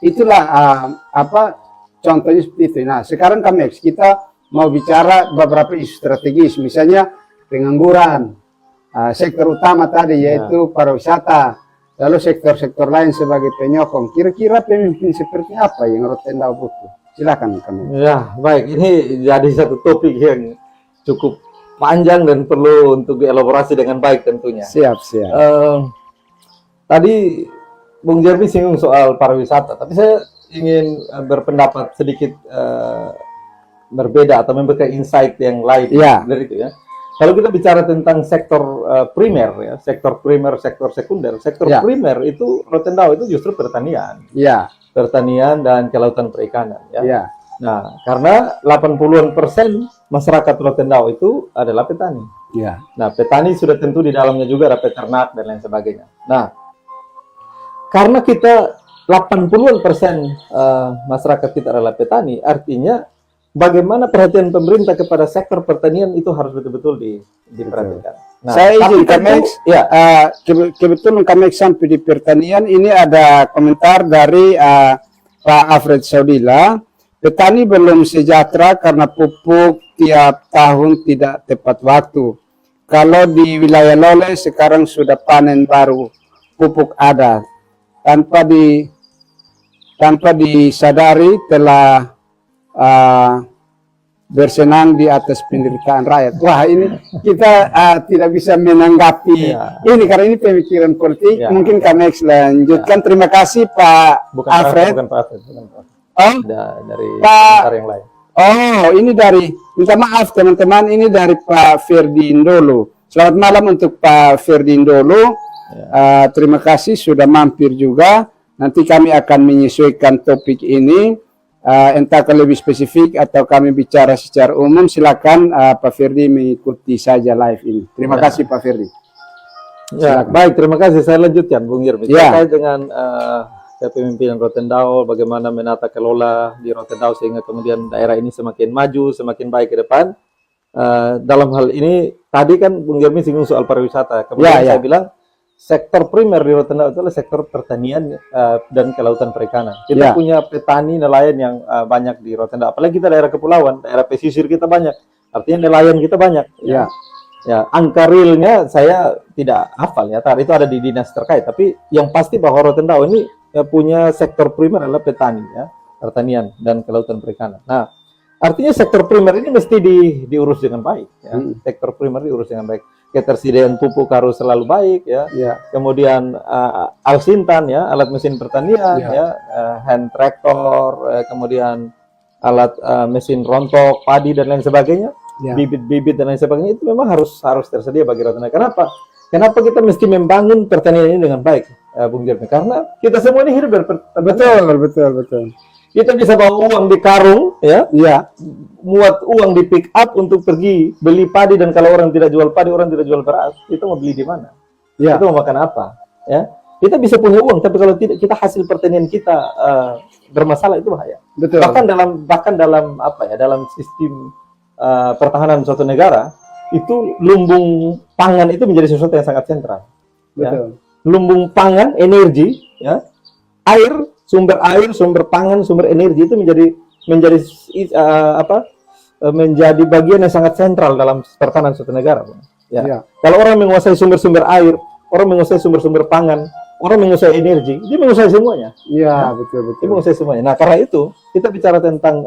S1: Itulah contohnya seperti itu. Nah, sekarang Kamex kita mau bicara beberapa isu strategis, misalnya pengangguran, sektor utama tadi yaitu pariwisata, lalu sektor-sektor lain sebagai penyokong. Kira-kira pemimpin seperti apa yang Rotendao butuh? Silakan Kamex.
S2: Ya, baik. Ini jadi satu topik yang cukup panjang dan perlu untuk dielaborasi dengan baik tentunya.
S1: Siap.
S2: Tadi Bung Jeremy singgung soal pariwisata, tapi saya ingin berpendapat sedikit berbeda atau memberikan insight yang lain dari itu ya. Kalau kita bicara tentang sektor primer ya, sektor primer, sektor sekunder, sektor primer itu Rotendao itu justru pertanian. Pertanian dan kelautan perikanan ya. Nah, karena 80% masyarakat Rotendao itu adalah petani. Nah, petani sudah tentu di dalamnya juga ada peternak dan lain sebagainya. Nah, karena kita 80% masyarakat kita adalah petani, artinya bagaimana perhatian pemerintah kepada sektor pertanian itu harus betul-betul diperhatikan. Nah,
S1: Saya izin
S2: tapi
S1: Kamex,
S2: ya,
S1: kebetulan Kamex sampai di pertanian, ini ada komentar dari Pak Alfred Saudila. Petani belum sejahtera karena pupuk tiap tahun tidak tepat waktu. Kalau di wilayah Lole sekarang sudah panen baru, pupuk ada. Tanpa disadari telah bersenang di atas penderitaan rakyat. Wah, ini kita tidak bisa menanggapi ini karena ini pemikiran politik. Mungkin kami lanjutkan. Terima kasih Pak Alfred.
S2: bukan Pak Alfred, bukan Pak Alfred.
S1: Oh,
S2: Dari
S1: Pak-
S2: komentar yang lain.
S1: oh, ini dari, minta maaf teman-teman, ini dari Pak Ferdindolo. Selamat malam untuk Pak Ferdindolo. Terima kasih sudah mampir juga. Nanti kami akan menyesuaikan topik ini. Entah kalau lebih spesifik atau kami bicara secara umum, silakan Pak Ferdi mengikuti saja live ini. Terima kasih Pak Ferdi.
S2: Ya, baik, terima kasih. Saya lanjutkan, Bung Yermi.
S1: Ya.
S2: Terkait dengan kepemimpinan Rotendao, bagaimana menata kelola di Rotendao sehingga kemudian daerah ini semakin maju, semakin baik ke depan. Dalam hal ini, tadi kan Bung Yermi singgung soal pariwisata. Kemudian saya bilang, sektor primer di Rotendao itu adalah sektor pertanian dan kelautan perikanan. Kita punya petani nelayan yang banyak di Rotendao. Apalagi kita daerah kepulauan, daerah pesisir kita banyak. Artinya nelayan kita banyak. Ya, angka realnya saya tidak hafal ya. Itu ada di dinas terkait. Tapi yang pasti bahwa Rotendao ini punya sektor primer adalah petani, ya, pertanian dan kelautan perikanan. Nah, artinya sektor primer ini mesti diurus dengan baik. Ya. Sektor primer diurus dengan baik. Ketersediaan pupuk harus selalu baik, ya. Kemudian alsintan, ya, alat mesin pertanian, hand tractor, kemudian alat mesin rontok, padi dan lain sebagainya, bibit-bibit dan lain sebagainya itu memang harus tersedia bagi Rotendao. Kenapa? Kenapa kita mesti membangun pertanian ini dengan baik, Bung Jeremy? Karena kita semua ini hidup dari pertanian. Betul. Kita bisa bawa uang di karung, ya, muat uang di pick up untuk pergi beli padi, dan kalau orang tidak jual padi, orang tidak jual beras, itu mau beli di mana? Itu mau makan apa? Ya, kita bisa punya uang, tapi kalau tidak kita hasil pertanian kita bermasalah, itu bahaya. Betul. Bahkan dalam apa ya? Dalam sistem pertahanan suatu negara, itu lumbung pangan itu menjadi sesuatu yang sangat sentral. Betul. Ya. Lumbung pangan, energi, ya, sumber air, sumber pangan, sumber energi itu menjadi bagian yang sangat sentral dalam pertahanan suatu negara. Ya. Kalau orang menguasai sumber-sumber air, orang menguasai sumber-sumber pangan, orang menguasai energi, dia menguasai semuanya. Iya, betul. Dia menguasai semuanya. Nah, karena itu kita bicara tentang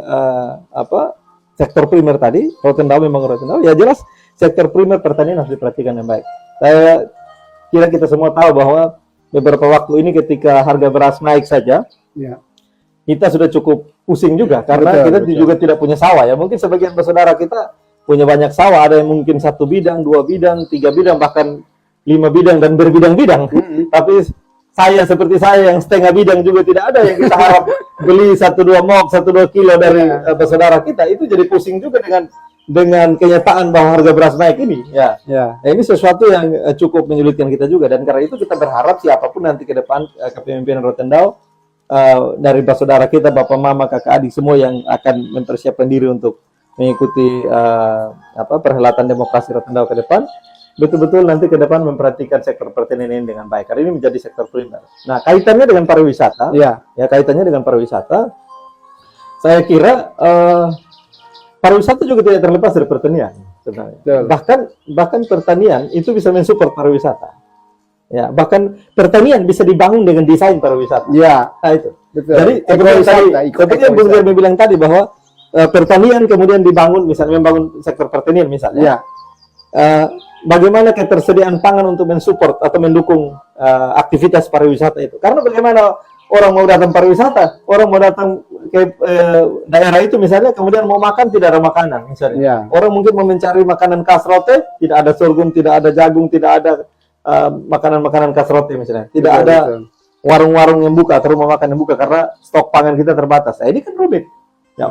S2: sektor primer tadi, Rotendao memang Rotendao, ya jelas sektor primer pertanian harus diperhatikan yang baik. Saya kira kita semua tahu bahwa beberapa waktu ini ketika harga beras naik saja, kita sudah cukup pusing juga karena kita juga tidak punya sawah, ya. Mungkin sebagian bersaudara kita punya banyak sawah, ada yang mungkin 1 bidang, 2 bidang, 3 bidang, bahkan 5 bidang dan berbidang-bidang. Tapi seperti saya yang setengah bidang juga tidak ada, yang kita harap beli 1-2 mok, 1-2 kilo dari bersaudara kita, itu jadi pusing juga dengan kenyataan bahwa harga beras naik ini. Nah, ini sesuatu yang cukup menyulitkan kita juga, dan karena itu kita berharap siapapun nanti ke depan kepemimpinan Rotendao, dari saudara kita, bapak, mama, kakak, adik semua yang akan mempersiapkan diri untuk mengikuti perhelatan demokrasi Rotendao ke depan, betul-betul nanti ke depan memperhatikan sektor pertanian ini dengan baik. Karena ini menjadi sektor primer. Nah, kaitannya dengan pariwisata, kaitannya dengan pariwisata, saya kira pariwisata juga tidak terlepas dari pertanian sebenarnya. Bahkan pertanian itu bisa mensupport pariwisata. Ya, bahkan pertanian bisa dibangun dengan desain pariwisata. Nah, itu. Betul. Jadi seperti yang Bung Jeremy bilang tadi bahwa pertanian kemudian dibangun, misalnya membangun sektor pertanian misalnya. Bagaimana ketersediaan pangan untuk mensupport atau mendukung aktivitas pariwisata itu? Karena bagaimana orang mau datang pariwisata, orang mau datang ke daerah itu misalnya, kemudian mau makan tidak ada makanan misalnya. Orang mungkin mau mencari makanan khas Rote, tidak ada sorghum, tidak ada jagung, tidak ada makanan-makanan khas Rote misalnya. Tidak ada warung-warung yang buka atau rumah makan yang buka karena stok pangan kita terbatas. Nah, ini kan rumit. Ya,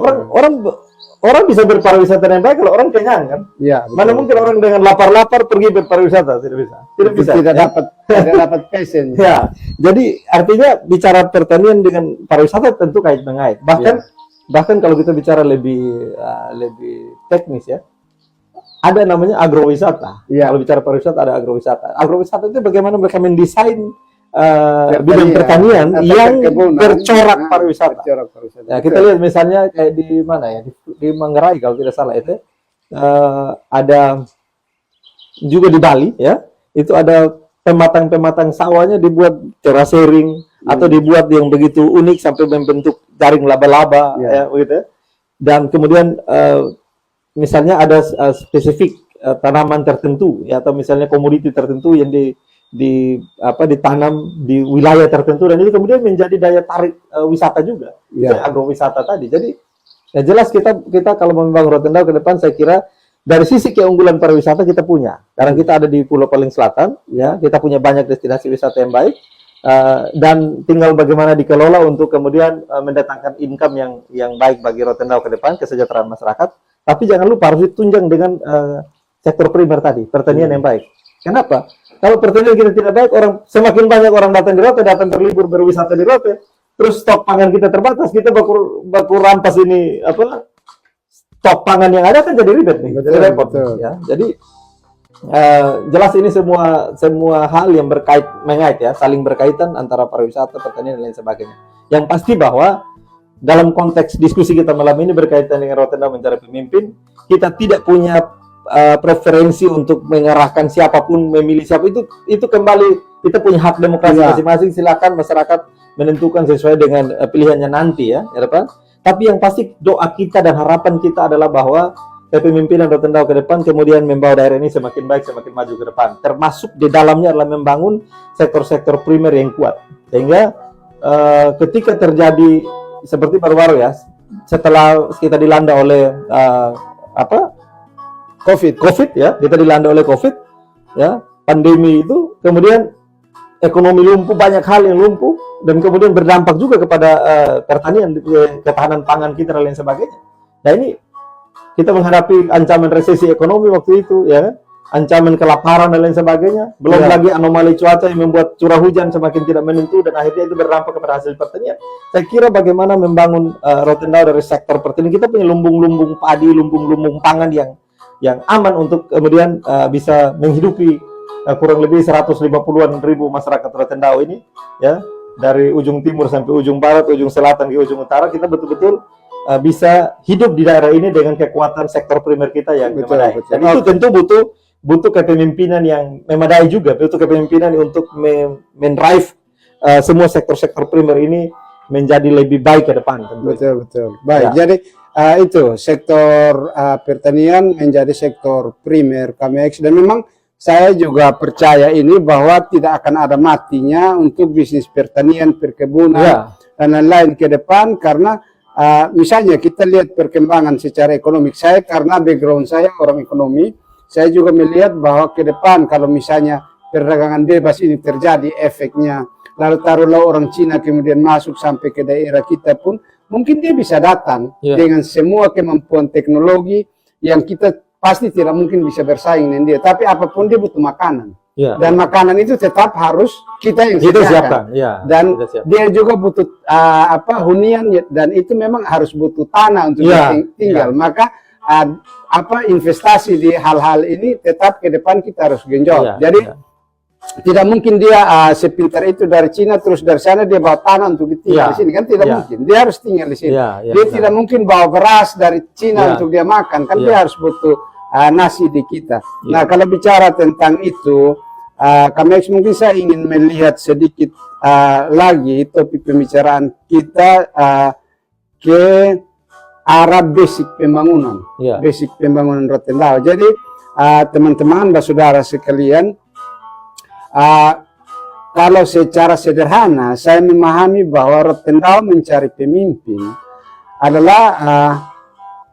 S2: orang bisa berpariwisata yang baik kalau orang kenyang kan?
S1: Ya, betul.
S2: Mana mungkin orang dengan lapar-lapar pergi berpariwisata? Tidak bisa. Tidak bisa.
S1: Tidak
S2: ya?
S1: dapat passion.
S2: Ya, jadi artinya bicara pertanian dengan pariwisata tentu kait-mengait. Bahkan kalau kita bicara lebih teknis ya, ada namanya agrowisata.
S1: Ya.
S2: Kalau bicara pariwisata ada agrowisata. Agrowisata itu bagaimana mereka mendesain bidang pertanian yang bercorak pariwisata. Ya, kita lihat misalnya kayak di mana ya, di Manggarai kalau tidak salah itu ada juga di Bali ya, itu ada pematang sawahnya dibuat terasering atau dibuat yang begitu unik sampai membentuk jaring laba-laba ya begitu. Dan kemudian misalnya ada spesifik tanaman tertentu ya, atau misalnya komoditi tertentu yang ditanam di wilayah tertentu, dan itu kemudian menjadi daya tarik wisata juga, agrowisata tadi. Jadi ya jelas kita kalau membangun Rotendao ke depan, saya kira dari sisi keunggulan pariwisata kita punya, karena kita ada di Pulau Paling Selatan, ya kita punya banyak destinasi wisata yang baik, dan tinggal bagaimana dikelola untuk kemudian mendatangkan income yang baik bagi Rotendao ke depan, kesejahteraan masyarakat. Tapi jangan lupa harus ditunjang dengan sektor primer tadi, pertanian yang baik. Kenapa? Kalau pertanian kita tidak baik, semakin banyak orang datang di Rote, datang berlibur berwisata di Rote, terus stok pangan kita terbatas, kita baku rampas ini stok pangan yang ada kan jadi ribet nih, jadi repot. Ya. Jadi jelas ini semua hal yang mengait ya, saling berkaitan antara pariwisata, pertanian dan lain sebagainya. Yang pasti bahwa dalam konteks diskusi kita malam ini berkaitan dengan Rotendao mencari pemimpin, kita tidak punya preferensi untuk mengarahkan siapapun, memilih siapa, itu kembali kita punya hak demokrasi masing-masing. Silakan masyarakat menentukan sesuai dengan pilihannya nanti ya depan. Tapi yang pasti doa kita dan harapan kita adalah bahwa kepemimpinan Rotendao ke depan kemudian membawa daerah ini semakin baik, semakin maju ke depan. Termasuk di dalamnya adalah membangun sektor-sektor primer yang kuat, sehingga ketika terjadi seperti baru-baru ya, setelah kita dilanda oleh COVID ya, kita dilanda oleh COVID ya, pandemi itu, kemudian ekonomi lumpuh, banyak hal yang lumpuh, dan kemudian berdampak juga kepada pertanian, ketahanan pangan kita dan lain sebagainya. Nah ini kita menghadapi ancaman resesi ekonomi waktu itu ya, ancaman kelaparan dan lain sebagainya, belum lagi anomali cuaca yang membuat curah hujan semakin tidak menentu, dan akhirnya itu berdampak kepada hasil pertanian. Saya kira bagaimana membangun Rotendao dari sektor pertanian, kita punya lumbung-lumbung padi, lumbung-lumbung pangan yang aman untuk kemudian bisa menghidupi kurang lebih 150-an ribu masyarakat Rotendao ini ya, dari ujung timur sampai ujung barat, ujung selatan ke ujung utara. Kita betul-betul bisa hidup di daerah ini dengan kekuatan sektor primer kita yang memadai. Dan itu tentu butuh kepemimpinan yang memadai juga, butuh kepemimpinan untuk mendrive semua sektor-sektor primer ini menjadi lebih baik ke depan.
S1: Betul. Baik, jadi itu sektor pertanian menjadi sektor primer KMX, dan memang saya juga percaya ini bahwa tidak akan ada matinya untuk bisnis pertanian, perkebunan dan lain-lain ke depan, karena misalnya kita lihat perkembangan secara ekonomi. Saya karena background saya orang ekonomi, saya juga melihat bahwa ke depan kalau misalnya perdagangan bebas ini terjadi, efeknya lalu taruhlah orang Cina kemudian masuk sampai ke daerah kita pun, mungkin dia bisa datang dengan semua kemampuan teknologi yang kita pasti tidak mungkin bisa bersaing dengan dia. Tapi apapun dia butuh makanan. Dan makanan itu tetap harus kita yang sediakan. Dan dia juga butuh hunian, dan itu memang harus butuh tanah untuk tinggal. Maka investasi di hal-hal ini tetap ke depan kita harus genjot. Jadi tidak mungkin dia sepintar itu dari Cina terus dari sana dia bawa tanah untuk tinggal di sini, kan tidak mungkin. Dia harus tinggal di sini. Dia tidak mungkin bawa beras dari Cina untuk dia makan, kan dia harus butuh nasi di kita. Nah, kalau bicara tentang itu, kami mungkin saya ingin melihat sedikit lagi topik pembicaraan kita ke arah basic pembangunan, basic pembangunan Rotendao. Jadi teman-teman, saudara sekalian, kalau secara sederhana saya memahami bahwa Rotendao mencari pemimpin adalah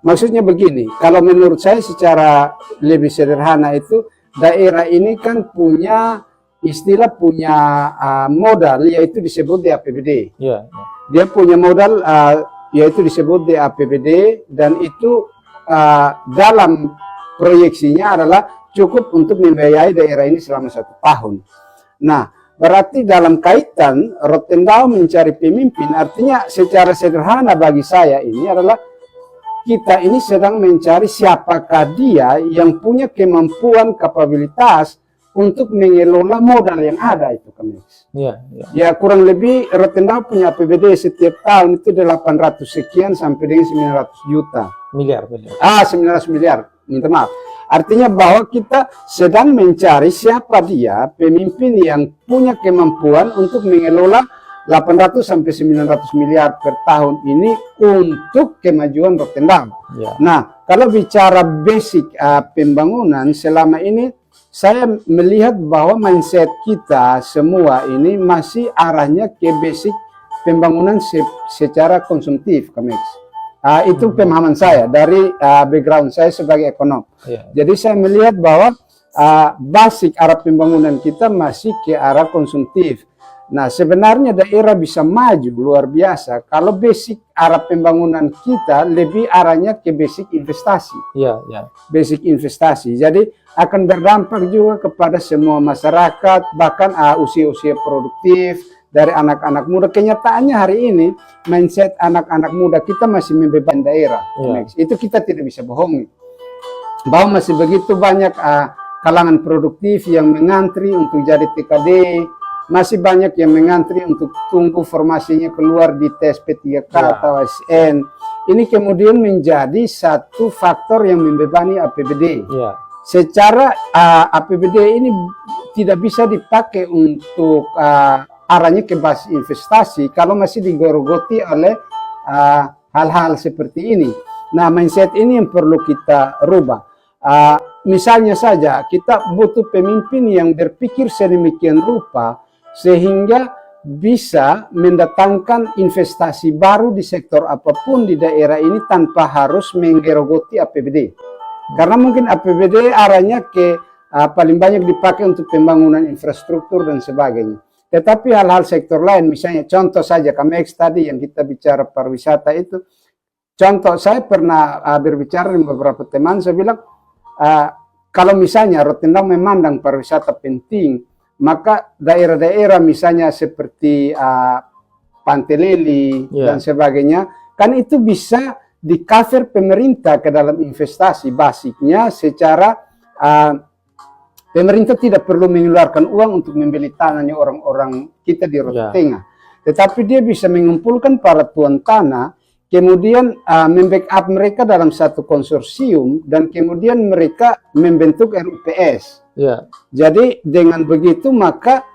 S1: maksudnya begini. Kalau menurut saya secara lebih sederhana itu, daerah ini kan punya istilah, punya modal, yaitu disebut di APBD. Dia punya modal yaitu disebut di APBD, dan itu dalam proyeksinya adalah cukup untuk membiayai daerah ini selama 1 tahun. Nah, berarti dalam kaitan Rotendao mencari pemimpin, artinya secara sederhana bagi saya ini adalah kita ini sedang mencari siapakah dia yang punya kemampuan, kapabilitas untuk mengelola modal yang ada itu, Kamex.
S2: Ya,
S1: Ya kurang lebih Rotendao punya APBD setiap tahun itu 800 sekian sampai dengan 900 juta.
S2: miliar.
S1: 900 miliar, minta maaf. Artinya bahwa kita sedang mencari siapa dia pemimpin yang punya kemampuan untuk mengelola 800 sampai 900 miliar per tahun ini untuk kemajuan Rotendao.
S2: Ya.
S1: Nah, kalau bicara basic pembangunan selama ini, saya melihat bahwa mindset kita semua ini masih arahnya ke basic pembangunan secara konsumtif, Kamex. Itu pemahaman saya dari background saya sebagai ekonom.
S2: Ya.
S1: Jadi saya melihat bahwa basic arah pembangunan kita masih ke arah konsumtif. Nah, sebenarnya daerah bisa maju luar biasa kalau basic arah pembangunan kita lebih arahnya ke basic investasi.
S2: Ya.
S1: Basic investasi. Jadi akan berdampak juga kepada semua masyarakat, bahkan usia-usia produktif dari anak-anak muda. Kenyataannya hari ini mindset anak-anak muda kita masih membebani daerah.
S2: Ya.
S1: Itu kita tidak bisa bohongi. Bahwa masih begitu banyak kalangan produktif yang mengantri untuk jadi TKD, masih banyak yang mengantri untuk tunggu formasinya keluar di tes P3K atau SN. Ini kemudian menjadi satu faktor yang membebani APBD.
S2: Ya.
S1: Secara APBD ini tidak bisa dipakai untuk arahnya ke basis investasi kalau masih digorogoti oleh hal-hal seperti ini. Nah, mindset ini yang perlu kita rubah. Misalnya saja kita butuh pemimpin yang berpikir sedemikian rupa sehingga bisa mendatangkan investasi baru di sektor apapun di daerah ini tanpa harus menggerogoti APBD. Karena mungkin APBD arahnya ke paling banyak dipakai untuk pembangunan infrastruktur dan sebagainya. Tetapi hal-hal sektor lain, misalnya contoh saja Kamex tadi yang kita bicara pariwisata itu, contoh saya pernah berbicara dengan beberapa teman, saya bilang kalau misalnya Rotendao memandang pariwisata penting, maka daerah-daerah misalnya seperti Pantai Leli dan sebagainya, kan itu bisa di-cover pemerintah ke dalam investasi. Basicnya secara pemerintah tidak perlu mengeluarkan uang untuk membeli tanahnya orang-orang kita di Rota Tengah. Tetapi dia bisa mengumpulkan para tuan tanah, kemudian membackup mereka dalam satu konsorsium, dan kemudian mereka membentuk RUPS.
S2: Ya.
S1: Jadi dengan begitu maka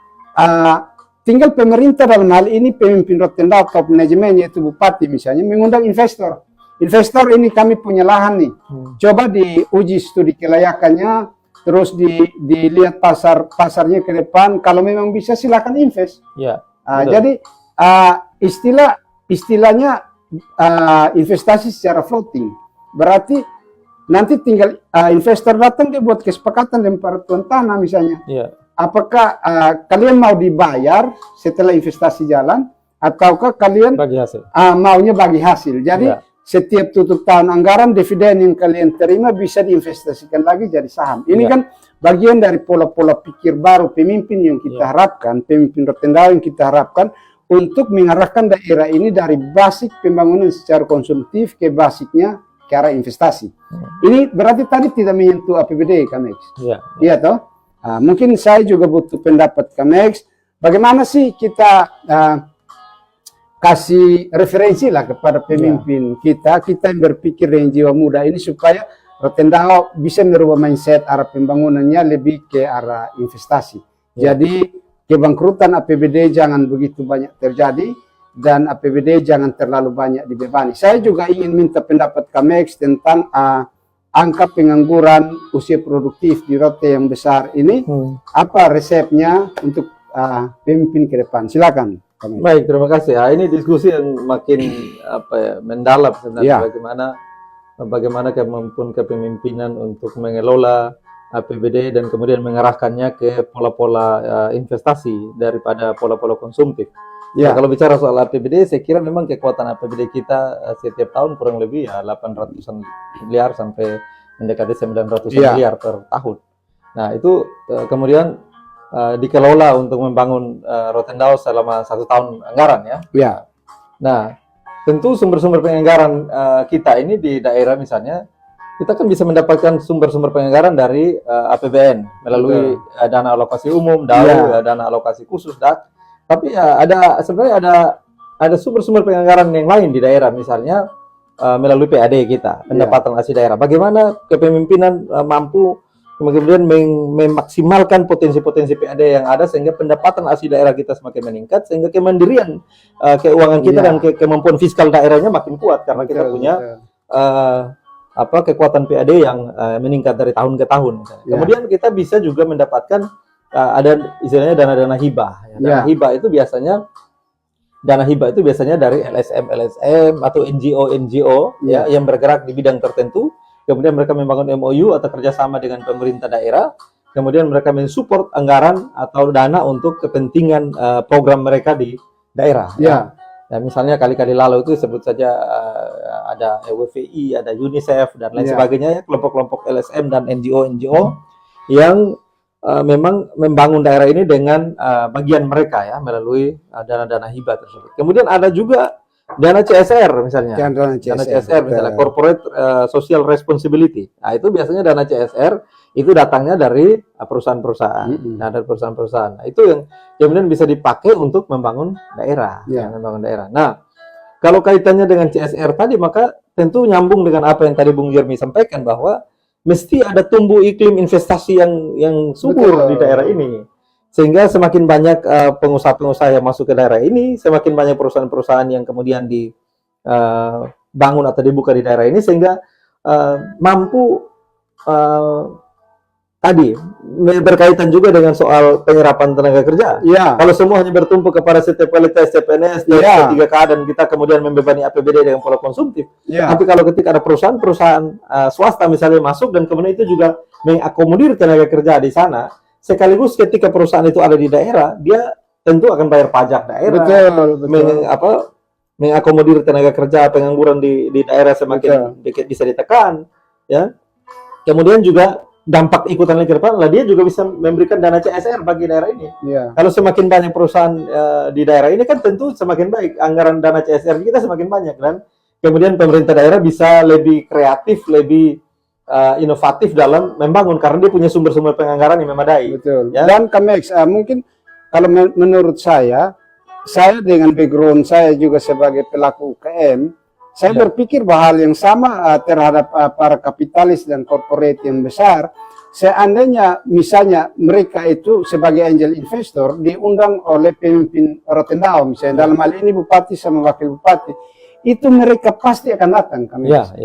S1: tinggal pemerintah dalam hal ini pemimpin Rotendao top manajemen yaitu bupati misalnya mengundang investor. Investor ini kami punya lahan nih, coba diuji studi kelayakannya, terus dilihat pasarnya ke depan. Kalau memang bisa silakan invest.
S2: Ya.
S1: Jadi istilahnya investasi secara floating. Berarti nanti tinggal investor datang, dia buat kesepakatan dengan para tuan tanah misalnya.
S2: Ya.
S1: Apakah kalian mau dibayar setelah investasi jalan, ataukah kalian
S2: Bagi hasil.
S1: maunya bagi hasil. Jadi setiap tutup tahun anggaran, dividen yang kalian terima bisa diinvestasikan lagi jadi saham. Ini kan bagian dari pola-pola pikir baru pemimpin yang kita harapkan, pemimpin Rotendao yang kita harapkan untuk mengarahkan daerah ini dari basic pembangunan secara konsumtif ke basicnya ke arah investasi. Ini berarti tadi tidak menyentuh APBD, Kamex. Iya toh? Mungkin saya juga butuh pendapat Kamex. Bagaimana sih kita kasih referensi lah kepada pemimpin kita yang berpikir dengan jiwa muda ini supaya Rotendao bisa merubah mindset arah pembangunannya lebih ke arah investasi. Jadi kebangkrutan APBD jangan begitu banyak terjadi, dan APBD jangan terlalu banyak dibebani. Saya juga ingin minta pendapat Kamex tentang angka pengangguran usia produktif di Rote yang besar ini. Apa resepnya untuk pemimpin ke depan? Silakan. Kamex.
S2: Baik, terima kasih. Ini diskusi yang makin mendalam sebenarnya bagaimana kemampuan kepemimpinan untuk mengelola APBD dan kemudian mengarahkannya ke pola-pola investasi daripada pola-pola konsumtif.
S1: Ya.
S2: Nah, kalau bicara soal APBD, saya kira memang kekuatan APBD kita setiap tahun kurang lebih ya 800-an miliar sampai mendekati 900-an
S1: Ya.
S2: miliar per tahun. Nah, itu kemudian dikelola untuk membangun Rotendao selama 1 tahun anggaran ya.
S1: Ya.
S2: Nah, tentu sumber-sumber penganggaran kita ini di daerah misalnya, kita kan bisa mendapatkan sumber-sumber penganggaran dari APBN melalui dana alokasi umum, DAU, dana alokasi khusus, DAK. Tapi ya sebenarnya ada sumber-sumber penganggaran yang lain di daerah, misalnya melalui PAD kita, pendapatan asli daerah. Bagaimana kepemimpinan mampu kemudian memaksimalkan potensi-potensi PAD yang ada sehingga pendapatan asli daerah kita semakin meningkat, sehingga kemandirian keuangan kita dan kemampuan fiskal daerahnya makin kuat karena kita punya kekuatan PAD yang meningkat dari tahun ke tahun. Kemudian kita bisa juga mendapatkan ada istilahnya dana-dana hibah. Dana hibah itu biasanya dari LSM atau NGO yang bergerak di bidang tertentu. Kemudian mereka membangun MOU atau kerjasama dengan pemerintah daerah. Kemudian mereka mensupport anggaran atau dana untuk kepentingan program mereka di daerah. Ya, misalnya kali-kali lalu itu sebut saja ada WVI, ada UNICEF dan lain sebagainya ya, kelompok-kelompok LSM dan NGO yang memang membangun daerah ini dengan bagian mereka ya melalui dana-dana hibah tersebut. Kemudian ada juga dana CSR misalnya. Dana CSR misalnya Corporate Social Responsibility. Nah, itu biasanya dana CSR itu datangnya dari perusahaan-perusahaan. Nah, dari perusahaan-perusahaan. Nah, itu yang kemudian bisa dipakai untuk membangun daerah, membangun daerah. Nah, kalau kaitannya dengan CSR tadi, maka tentu nyambung dengan apa yang tadi Bung Jeremy sampaikan bahwa mesti ada tumbuh iklim investasi yang subur di daerah ini. Sehingga semakin banyak pengusaha-pengusaha yang masuk ke daerah ini, semakin banyak perusahaan-perusahaan yang kemudian dibangun atau dibuka di daerah ini, sehingga mampu tadi berkaitan juga dengan soal penyerapan tenaga kerja. Kalau semua hanya bertumpu kepada kualitas CPNS dan P3K dan kita kemudian membebani APBD dengan pola konsumtif. Tapi kalau ketika ada perusahaan-perusahaan swasta misalnya masuk dan kemudian itu juga mengakomodir tenaga kerja di sana, sekaligus ketika perusahaan itu ada di daerah, dia tentu akan bayar pajak daerah. Mengakomodir tenaga kerja, pengangguran di daerah semakin bisa ditekan, ya. Kemudian juga dampak ikutan lagi ke depan, dia juga bisa memberikan dana CSR bagi daerah ini. Kalau semakin banyak perusahaan di daerah ini kan tentu semakin baik anggaran dana CSR kita semakin banyak, dan kemudian pemerintah daerah bisa lebih kreatif, lebih inovatif dalam membangun karena dia punya sumber-sumber penganggaran yang memadai.
S1: Dan Kamex, mungkin kalau menurut saya dengan background saya juga sebagai pelaku UKM, saya berpikir bahwa hal yang sama terhadap para kapitalis dan korporat yang besar. Seandainya misalnya mereka itu sebagai angel investor diundang oleh pemimpin Rotendao, misalnya dalam hal ini bupati sama wakil bupati, itu mereka pasti akan datang.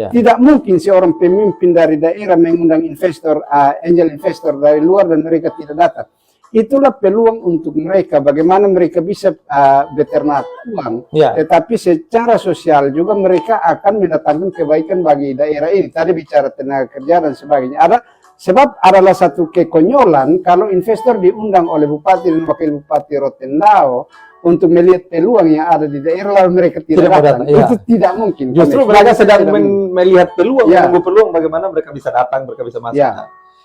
S1: Tidak mungkin seorang pemimpin dari daerah mengundang investor, angel investor dari luar dan mereka tidak datang. Itulah peluang untuk mereka, bagaimana mereka bisa beternak uang, tetapi secara sosial juga mereka akan mendatangkan kebaikan bagi daerah ini. Tadi bicara tenaga kerja dan sebagainya. Sebab adalah satu kekonyolan kalau investor diundang oleh bupati dan wakil bupati Rotendao untuk melihat peluang yang ada di daerah lalu mereka tidak datang. Itu tidak mungkin.
S2: Justru mereka sedang melihat peluang, menunggu peluang bagaimana mereka bisa datang, mereka bisa masuk.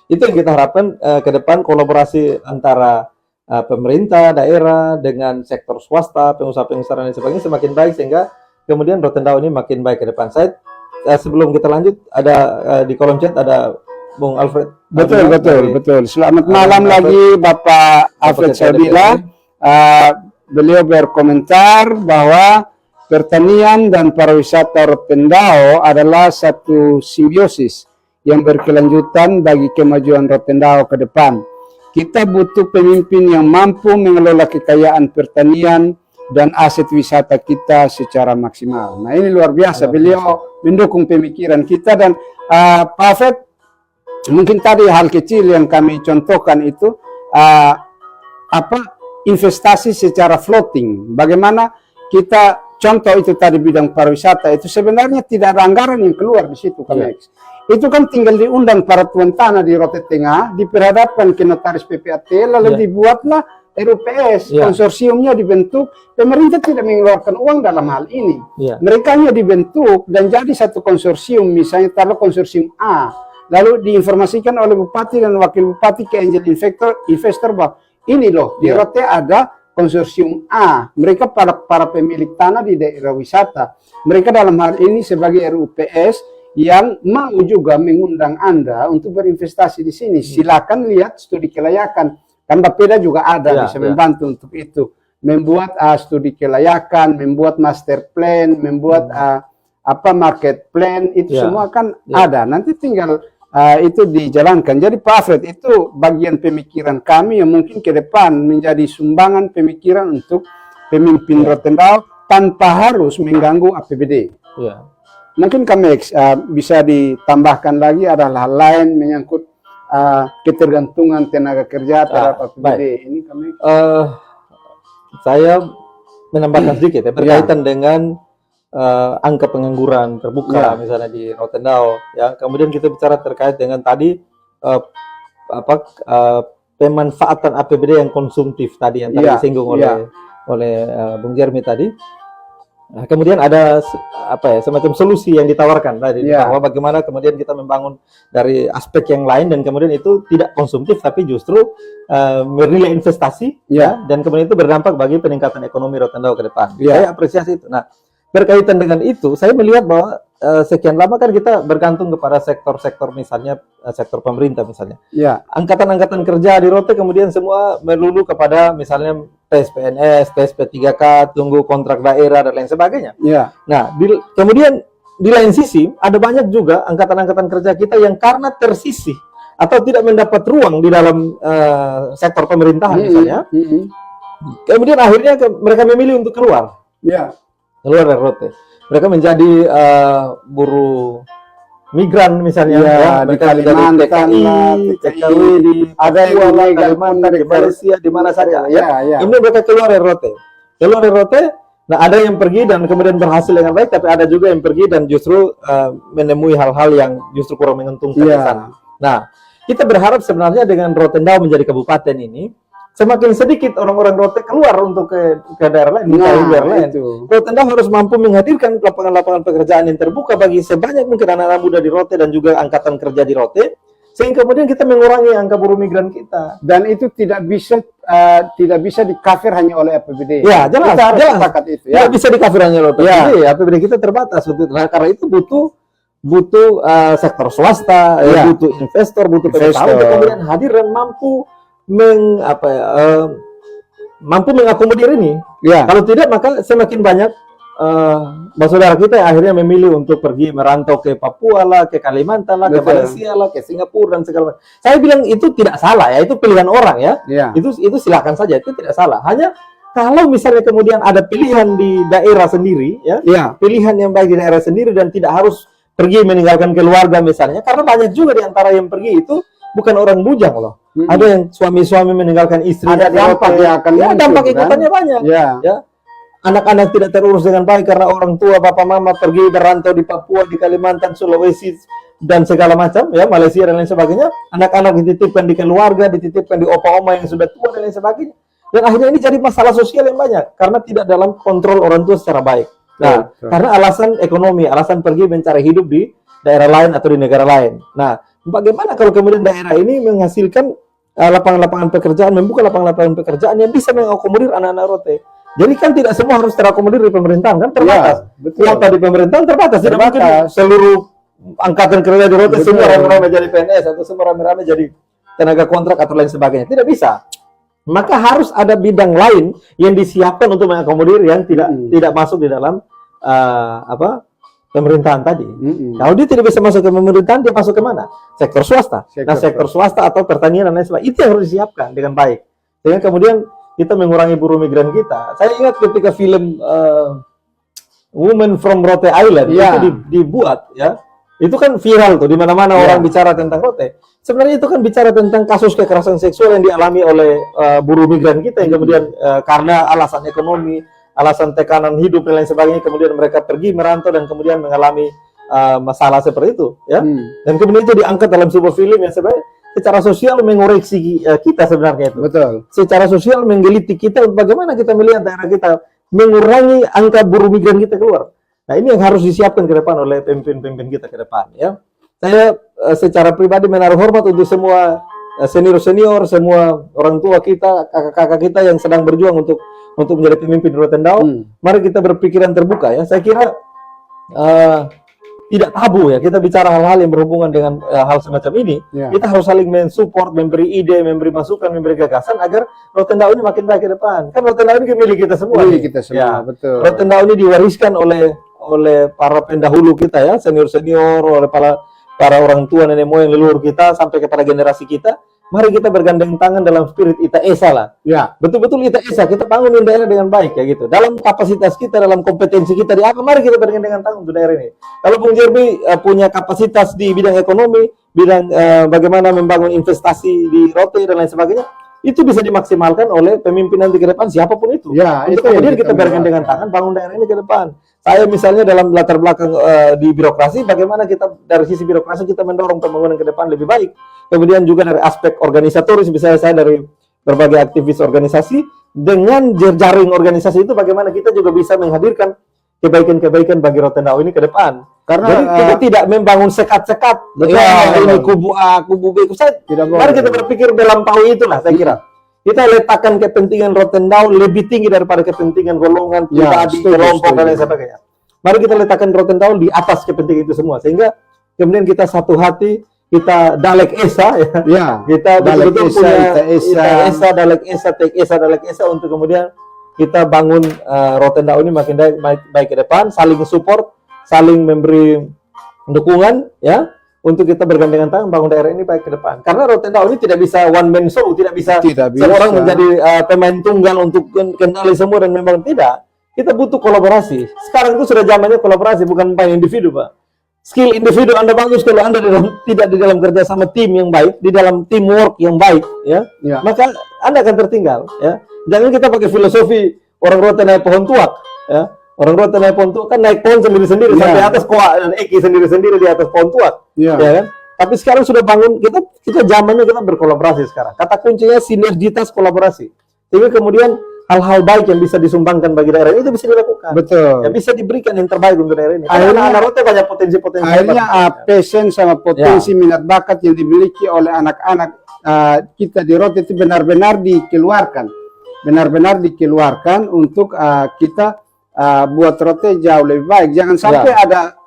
S2: Itu yang kita harapkan ke depan, kolaborasi antara pemerintah daerah dengan sektor swasta, pengusaha-pengusaha dan sebagainya semakin baik sehingga kemudian Rotendao ini makin baik ke depan. Saya sebelum kita lanjut ada di kolom chat ada Bung Alfred.
S1: Betul. Selamat malam lagi Bapak Alfred Sabila. Beliau berkomentar bahwa pertanian dan pariwisata Rotendao adalah satu simbiosis yang berkelanjutan bagi kemajuan Rotendao ke depan. Kita butuh pemimpin yang mampu mengelola kekayaan pertanian dan aset wisata kita secara maksimal. Nah, ini luar biasa. Beliau mendukung pemikiran kita dan Pak Alfred, mungkin tadi hal kecil yang kami contohkan itu investasi secara floating. Bagaimana kita contoh itu tadi bidang pariwisata itu sebenarnya tidak ada anggaran yang keluar di situ, Kamex. Itu kan tinggal diundang para tuan tanah di Rote Tengah, diperhadapkan ke notaris PPAT, lalu dibuatlah RUPS,
S2: Ya.
S1: konsorsiumnya dibentuk, pemerintah tidak mengeluarkan uang dalam hal ini.
S2: Ya.
S1: Mereka hanya dibentuk dan jadi satu konsorsium, misalnya taruh konsorsium A, lalu diinformasikan oleh bupati dan wakil bupati ke angel investor bahwa ini loh di
S2: Ya.
S1: Rote ada konsorsium A, mereka para pemilik tanah di daerah wisata. Mereka dalam hal ini sebagai RUPS yang mau juga mengundang Anda untuk berinvestasi di sini. Silakan lihat studi kelayakan. Kan Bapeda juga ada
S2: Ya,
S1: bisa
S2: ya.
S1: membantu untuk itu. Membuat studi kelayakan, membuat master plan, membuat apa market plan, itu
S2: Ya.
S1: semua kan
S2: Ya.
S1: ada. Nanti tinggal itu dijalankan. Jadi Pak Alfred, itu bagian pemikiran kami yang mungkin ke depan menjadi sumbangan pemikiran untuk pemimpin Rotendao tanpa harus mengganggu APBD.
S2: Ya.
S1: Mungkin kami bisa ditambahkan lagi ada hal lain menyangkut ketergantungan tenaga kerja terhadap APBD.
S2: baik.
S1: Ini kami
S2: Saya menambahkan sedikit ya berkaitan dengan angka pengangguran terbuka
S1: Ya.
S2: misalnya di Rotendao ya. Kemudian kita bicara terkait dengan tadi pemanfaatan APBD yang konsumtif tadi yang tadi
S1: Ya,
S2: disinggung
S1: ya.
S2: oleh Bung Jeremy tadi. Nah, kemudian ada semacam solusi yang ditawarkan tadi
S1: Ya.
S2: bahwa bagaimana kemudian kita membangun dari aspek yang lain dan kemudian itu tidak konsumtif tapi justru bernilai investasi
S1: Ya.
S2: dan kemudian itu berdampak bagi peningkatan ekonomi Rotendao ke depan.
S1: Ya.
S2: Saya apresiasi itu. Nah, berkaitan dengan itu saya melihat bahwa sekian lama kan kita bergantung kepada sektor-sektor misalnya sektor pemerintah misalnya.
S1: Ya.
S2: Angkatan-angkatan kerja di Rote kemudian semua melulu kepada misalnya tes PNS, tes P3K, tunggu kontrak daerah dan lain sebagainya.
S1: Ya.
S2: Nah, kemudian di lain sisi ada banyak juga angkatan-angkatan kerja kita yang karena tersisih atau tidak mendapat ruang di dalam sektor pemerintahan misalnya, kemudian akhirnya mereka memilih untuk keluar
S1: Ya.
S2: dari Rote. Mereka menjadi buruh migran misalnya,
S1: Ya, di
S2: mereka menjadi
S1: Kalimantan
S2: TKI,
S1: lah,
S2: TKW di
S1: ada yang
S2: Papua,
S1: di
S2: Kalimantan, di Malaysia, di mana saja ya.
S1: Ya.
S2: Ini mereka keluar dari Rote. Keluar dari Rote, nah ada yang pergi dan kemudian berhasil dengan baik, tapi ada juga yang pergi dan justru menemui hal-hal yang justru kurang menguntungkan di
S1: Ya.
S2: sana. Nah, kita berharap sebenarnya dengan Rotendao menjadi kabupaten ini, semakin sedikit orang-orang Rote keluar untuk ke daerah lain, mencari daerah lain.
S1: Itu.
S2: Rotendao harus mampu menghadirkan lapangan-lapangan pekerjaan yang terbuka bagi sebanyak mungkin anak-anak muda di Rote dan juga angkatan kerja di Rote, sehingga kemudian kita mengurangi angka buruh migran kita.
S1: Dan itu tidak bisa di-cover hanya oleh APBD.
S2: Ya, jelas,
S1: Kita harus
S2: jelas.
S1: sepakat itu ya.
S2: Tidak bisa di-cover hanya oleh
S1: Ya.
S2: APBD, APBD kita terbatas. Nah, karena itu butuh sektor swasta,
S1: Ya.
S2: butuh investor, butuh pengusaha
S1: Investor.
S2: untuk kemudian hadir dan mampu mampu mengakomodir ini.
S1: Ya.
S2: Kalau tidak maka semakin banyak saudara kita yang akhirnya memilih untuk pergi merantau ke Papua lah, ke Kalimantan lah, ke
S1: Betul.
S2: Malaysia lah, ke Singapura dan segala macam. Saya bilang itu tidak salah ya, itu pilihan orang ya.
S1: Ya.
S2: Itu silakan saja, itu tidak salah. Hanya kalau misalnya kemudian ada pilihan di daerah sendiri ya,
S1: Ya.
S2: pilihan yang baik di daerah sendiri dan tidak harus pergi meninggalkan keluarga misalnya, karena banyak juga di antara yang pergi itu bukan orang bujang loh. Ada yang suami-suami meninggalkan istri.
S1: Ada dampak yang akan muncul,
S2: dampak
S1: kan?
S2: ikutannya banyak.
S1: Ya.
S2: Ya, anak-anak tidak terurus dengan baik karena orang tua bapak mama pergi berantau di Papua, di Kalimantan, Sulawesi dan segala macam ya, Malaysia dan lain sebagainya. Anak-anak dititipkan di keluarga, dititipkan di opa-oma yang sudah tua dan lain sebagainya. Dan akhirnya ini jadi masalah sosial yang banyak karena tidak dalam kontrol orang tua secara baik. Nah,
S1: Betul.
S2: karena alasan ekonomi, alasan pergi mencari hidup di daerah lain atau di negara lain. Nah, bagaimana kalau kemudian daerah ini menghasilkan lapangan-lapangan pekerjaan, membuka lapangan-lapangan pekerjaan yang bisa mengakomodir anak-anak Rote. Jadi kan tidak semua harus terakomodir di pemerintahan, kan terbatas.
S1: Ya, betul.
S2: Kuota di pemerintahan terbatas. Tidak mungkin
S1: Terbatas.
S2: seluruh angkatan kerja di Rote
S1: Betul.
S2: semua rame-rame jadi PNS atau semua rame-rame jadi tenaga kontrak atau lain sebagainya. Tidak bisa. Maka harus ada bidang lain yang disiapkan untuk mengakomodir yang tidak masuk di dalam pemerintahan tadi. Kalau dia tidak bisa masuk ke pemerintahan, dia masuk ke mana? Sektor swasta. Sektor swasta atau pertanian dan lain sebagainya itu yang harus disiapkan dengan baik. Sehingga kemudian kita mengurangi buruh migran kita. Saya ingat ketika film Woman from Rote Island itu dibuat ya. Itu kan viral tuh di mana-mana orang bicara tentang Rote. Sebenarnya itu kan bicara tentang kasus kekerasan seksual yang dialami oleh buruh migran kita yang kemudian karena alasan ekonomi, alasan tekanan hidup dan lain sebagainya, kemudian mereka pergi merantau dan kemudian mengalami masalah seperti itu ya. Dan kemudian itu diangkat dalam sebuah film yang sebenarnya secara sosial mengoreksi kita sebenarnya itu.
S1: Betul.
S2: Secara sosial menggeliti kita bagaimana kita melihat daerah kita, mengurangi angka buruh migran kita keluar. Nah, ini yang harus disiapkan ke depan oleh pemimpin-pemimpin kita ke depan, ya. Saya secara pribadi menaruh hormat untuk semua senior-senior, semua orang tua kita, kakak-kakak kita yang sedang berjuang untuk menjadi pemimpin di Rotendao. Mari kita berpikiran terbuka, ya. Saya kira tidak tabu, ya, kita bicara hal-hal yang berhubungan dengan hal semacam ini. Kita harus saling mensupport, memberi ide, memberi masukan, memberi gagasan agar Rotendao ini makin baik ke depan. Kan Rotendao ini milik kita semua.
S1: Milik kita semua, betul.
S2: Rotendao ini diwariskan oleh para pendahulu kita, ya, senior-senior, oleh para orang tua, nenek moyang, leluhur kita sampai kepada generasi kita. Mari kita bergandeng tangan dalam spirit Ita Esa lah. Ya, betul-betul Ita Esa, kita bangun daerah dengan baik, ya gitu. Dalam kapasitas kita, dalam kompetensi kita di apa, mari kita bergandengan tangan untuk daerah ini. Kalau Bung Jeremy punya kapasitas di bidang ekonomi, bidang bagaimana membangun investasi di Rote dan lain sebagainya, itu bisa dimaksimalkan oleh pemimpin nanti ke depan siapapun itu. Ya, untuk kemudian kita bergandengan tangan bangun daerah ini ke depan. Saya misalnya dalam latar belakang di birokrasi, bagaimana kita dari sisi birokrasi kita mendorong pembangunan ke depan lebih baik. Kemudian juga dari aspek organisatoris, misalnya saya dari berbagai aktivis organisasi, dengan jejaring organisasi itu bagaimana kita juga bisa menghadirkan kebaikan-kebaikan bagi Rotendao ini ke depan. Karena jadi kita tidak membangun sekat-sekat, ini kubu A, kubu B, mari kita berpikir melampaui itulah, saya kira. Kita letakkan kepentingan Rotendao lebih tinggi daripada kepentingan golongan, pribadi, kelompok, dan lain sebagainya. Mari kita letakkan Rotendao di atas kepentingan itu semua, sehingga kemudian kita satu hati, kita Dalek Esa, ya. Kita betul-betul punya Ita Esa, Dalek Esa, Tek Esa, Dalek Esa, untuk kemudian kita bangun Rotendao ini makin baik ke depan, saling support, saling memberi dukungan, ya, untuk kita bergandengan tangan bangun daerah ini baik ke depan. Karena Rotendao ini tidak bisa one man show, tidak bisa seorang menjadi pemain tunggal untuk kendali semua dan memang tidak. Kita butuh kolaborasi. Sekarang itu sudah zamannya kolaborasi, bukan main individu, Pak. Skill individu Anda bagus kalau Anda tidak di dalam kerja sama tim yang baik, di dalam teamwork yang baik, ya. Maka Anda akan tertinggal, ya. Jangan kita pakai filosofi orang Rote naik pohon tuak, ya. Orang Rote naik pohon tuak kan naik pohon sendiri-sendiri sampai atas koa dan eki sendiri-sendiri di atas pohon tuak, ya kan? Tapi sekarang sudah bangun, kita zamannya kita berkolaborasi sekarang. Kata kuncinya sinergitas kolaborasi. Sehingga kemudian hal-hal baik yang bisa disumbangkan bagi daerah ini itu bisa dilakukan. Betul. Yang bisa diberikan yang terbaik untuk daerah ini. Akhirnya anak Rote banyak potensi-potensi. Akhirnya passion sama potensi minat bakat yang dimiliki oleh anak-anak kita di Rote itu benar-benar dikeluarkan. Benar-benar dikeluarkan untuk kita buat Rote jauh lebih baik. Jangan sampai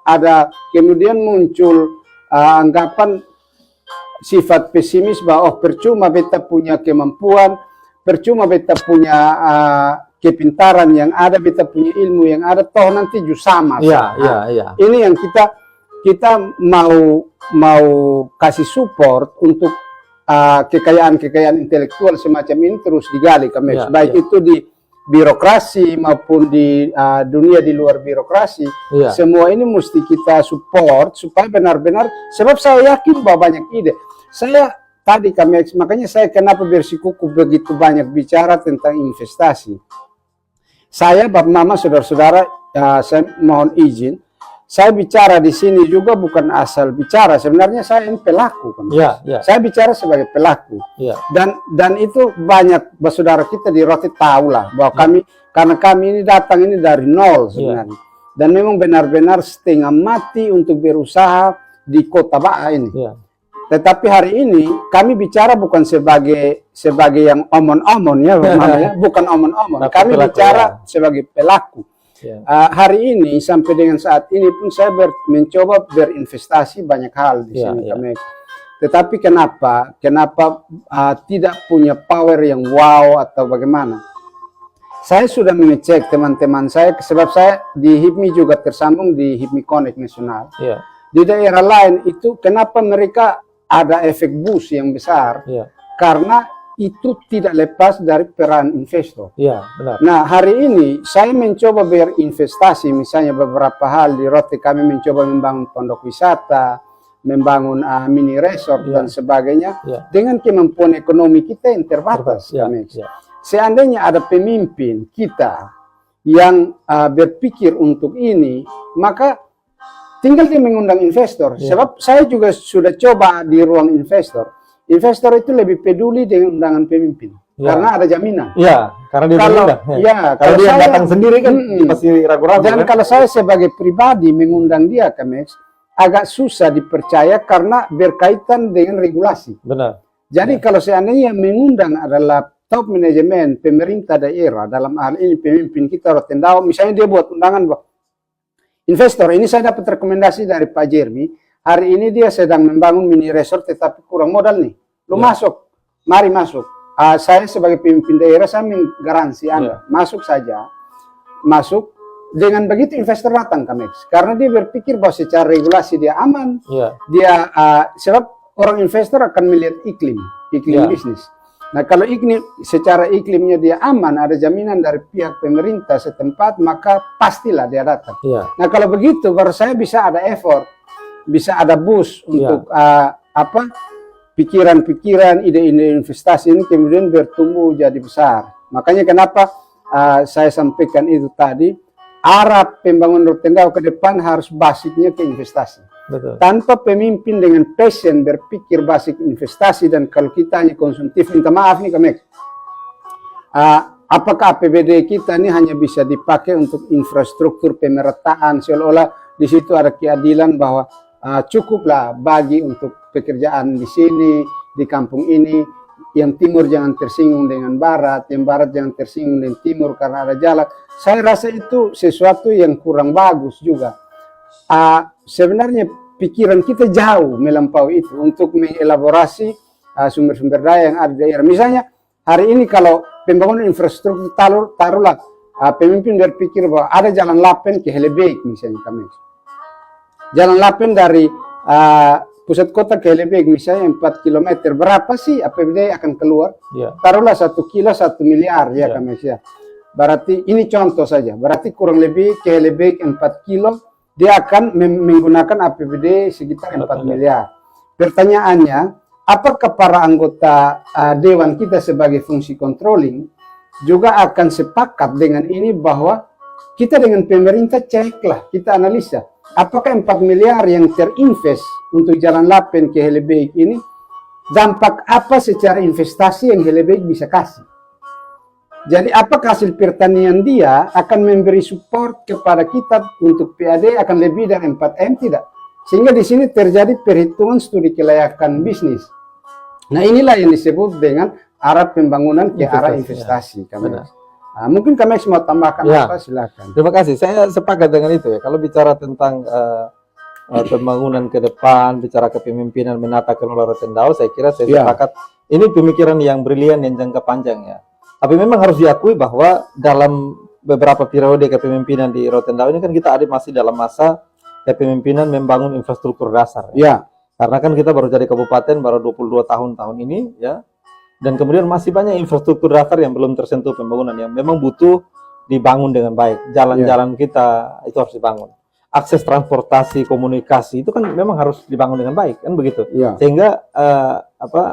S2: ada kemudian muncul anggapan sifat pesimis bahwa percuma beta punya kemampuan, percuma beta punya kepintaran yang ada, beta punya ilmu yang ada, toh nanti juga sama. Ini yang kita mau kasih support untuk kekayaan intelektual semacam ini terus digali, baik itu di birokrasi maupun di dunia di luar birokrasi. Semua ini mesti kita support supaya benar-benar, sebab saya yakin bahwa banyak ide. Saya tadi makanya saya kenapa bersikukuh begitu banyak bicara tentang investasi. Saya, Bapak Mama, saudara-saudara, saya mohon izin, saya bicara di sini juga bukan asal bicara. Sebenarnya saya ini pelaku, saya bicara sebagai pelaku. Dan itu banyak saudara kita di Rote tahu lah bahwa karena kami ini datang ini dari nol sebenarnya. Dan memang benar-benar setengah mati untuk berusaha di Kota Ba'a ini. Tetapi hari ini kami bicara bukan sebagai yang omon-omon, ya, bukan omon-omon. Kami bicara sebagai pelaku. Hari ini sampai dengan saat ini pun saya mencoba berinvestasi banyak hal di sini. Tetapi kenapa tidak punya power yang wow atau bagaimana? Saya sudah mengecek teman-teman saya, sebab saya di HIPMI juga tersambung di HIPMI Connect Nasional. Di daerah lain itu kenapa mereka ada efek boost yang besar, karena itu tidak lepas dari peran investor. Benar. Nah, hari ini saya mencoba berinvestasi, misalnya beberapa hal di Rote kami mencoba membangun pondok wisata, membangun mini resort dan sebagainya, dengan kemampuan ekonomi kita yang terbatas. Seandainya ada pemimpin kita yang berpikir untuk ini, maka tinggal dia mengundang investor. Sebab saya juga sudah coba di ruang investor.
S1: investor itu lebih peduli dengan undangan pemimpin karena ada jaminan.
S2: Ya, karena dia
S1: Kalau
S2: mengundang.
S1: ya,
S2: Kalau dia
S1: saya-
S2: datang sendiri kan pasti ragu-ragu.
S1: Dan
S2: kan?
S1: kalau saya sebagai pribadi mengundang dia ke Max, agak susah dipercaya karena berkaitan dengan regulasi.
S2: Benar.
S1: Jadi kalau seandainya yang mengundang adalah top manajemen pemerintah daerah, dalam hal ini pemimpin kita Rotendao, misalnya dia buat undangan bahwa investor, ini saya dapat rekomendasi dari Pak Jeremy, hari ini dia sedang membangun mini resort tetapi kurang modal nih. Lu masuk, mari masuk. Saya sebagai pemimpin daerah, saya menggaransi Anda, masuk saja. Masuk, dengan begitu investor datang ke Max. Karena dia berpikir bahwa secara regulasi dia aman. Dia, sebab orang investor akan melihat iklim bisnis. Nah kalau secara iklimnya dia aman, ada jaminan dari pihak pemerintah setempat, maka pastilah dia datang. Nah kalau begitu, baru saya bisa ada effort, bisa ada boost untuk pikiran-pikiran, ide-ide investasi ini kemudian bertumbuh jadi besar. Makanya kenapa saya sampaikan itu tadi, arah pembangunan Rotendao ke depan harus basicnya ke investasi.
S2: Betul.
S1: Tanpa pemimpin dengan passion berpikir basic investasi, dan kalau kita hanya konsumtif, minta maaf nih Kamek, apakah APBD kita ini hanya bisa dipakai untuk infrastruktur pemerataan, seolah-olah di situ ada keadilan bahwa cukuplah bagi untuk pekerjaan di sini, di kampung ini, yang timur jangan tersinggung dengan barat, yang barat jangan tersinggung dengan timur karena ada jalan. Saya rasa itu sesuatu yang kurang bagus juga. Sebenarnya pikiran kita jauh melampaui itu untuk mengelaborasi sumber-sumber daya yang ada di daerah. Misalnya hari ini kalau pembangunan infrastruktur taruhlah pemimpin berpikir bahwa ada jalan lapen ke Helebek misalnya kami. Jalan lapen dari pusat kota ke Helebek misalnya 4 km, berapa sih APBD akan keluar? Taruhlah 1 kilo 1 miliar ya kami ya. Berarti ini contoh saja, berarti kurang lebih ke Helebek 4 kilo dia akan menggunakan APBD sekitar 4 miliar. Pertanyaannya, apakah para anggota dewan kita sebagai fungsi controlling juga akan sepakat dengan ini bahwa kita dengan pemerintah ceklah, kita analisa apakah 4 miliar yang terinvest untuk jalan lapen ke Helebek ini dampak apa secara investasi yang Helebek bisa kasih. Jadi apakah hasil pertanian dia akan memberi support kepada kita untuk PAD akan lebih dari 4M tidak? Sehingga di sini terjadi perhitungan studi kelayakan bisnis. Nah inilah yang disebut dengan arah pembangunan ke arah investasi. Mungkin kami mau tambahkan apa, silakan.
S2: Terima kasih, saya sepakat dengan itu ya. Kalau bicara tentang pembangunan ke depan, bicara kepemimpinan menata kelola Rotendao, saya kira saya sepakat. Ini pemikiran yang brilian yang jangka panjang ya. Tapi memang harus diakui bahwa dalam beberapa periode kepemimpinan di Rotendao ini kan kita masih dalam masa kepemimpinan membangun infrastruktur dasar. Karena kan kita baru jadi kabupaten baru 22 tahun ini ya. Dan kemudian masih banyak infrastruktur dasar yang belum tersentuh pembangunan, yang memang butuh dibangun dengan baik. Jalan-jalan kita itu harus dibangun. Akses transportasi, komunikasi itu kan memang harus dibangun dengan baik, kan begitu. Sehingga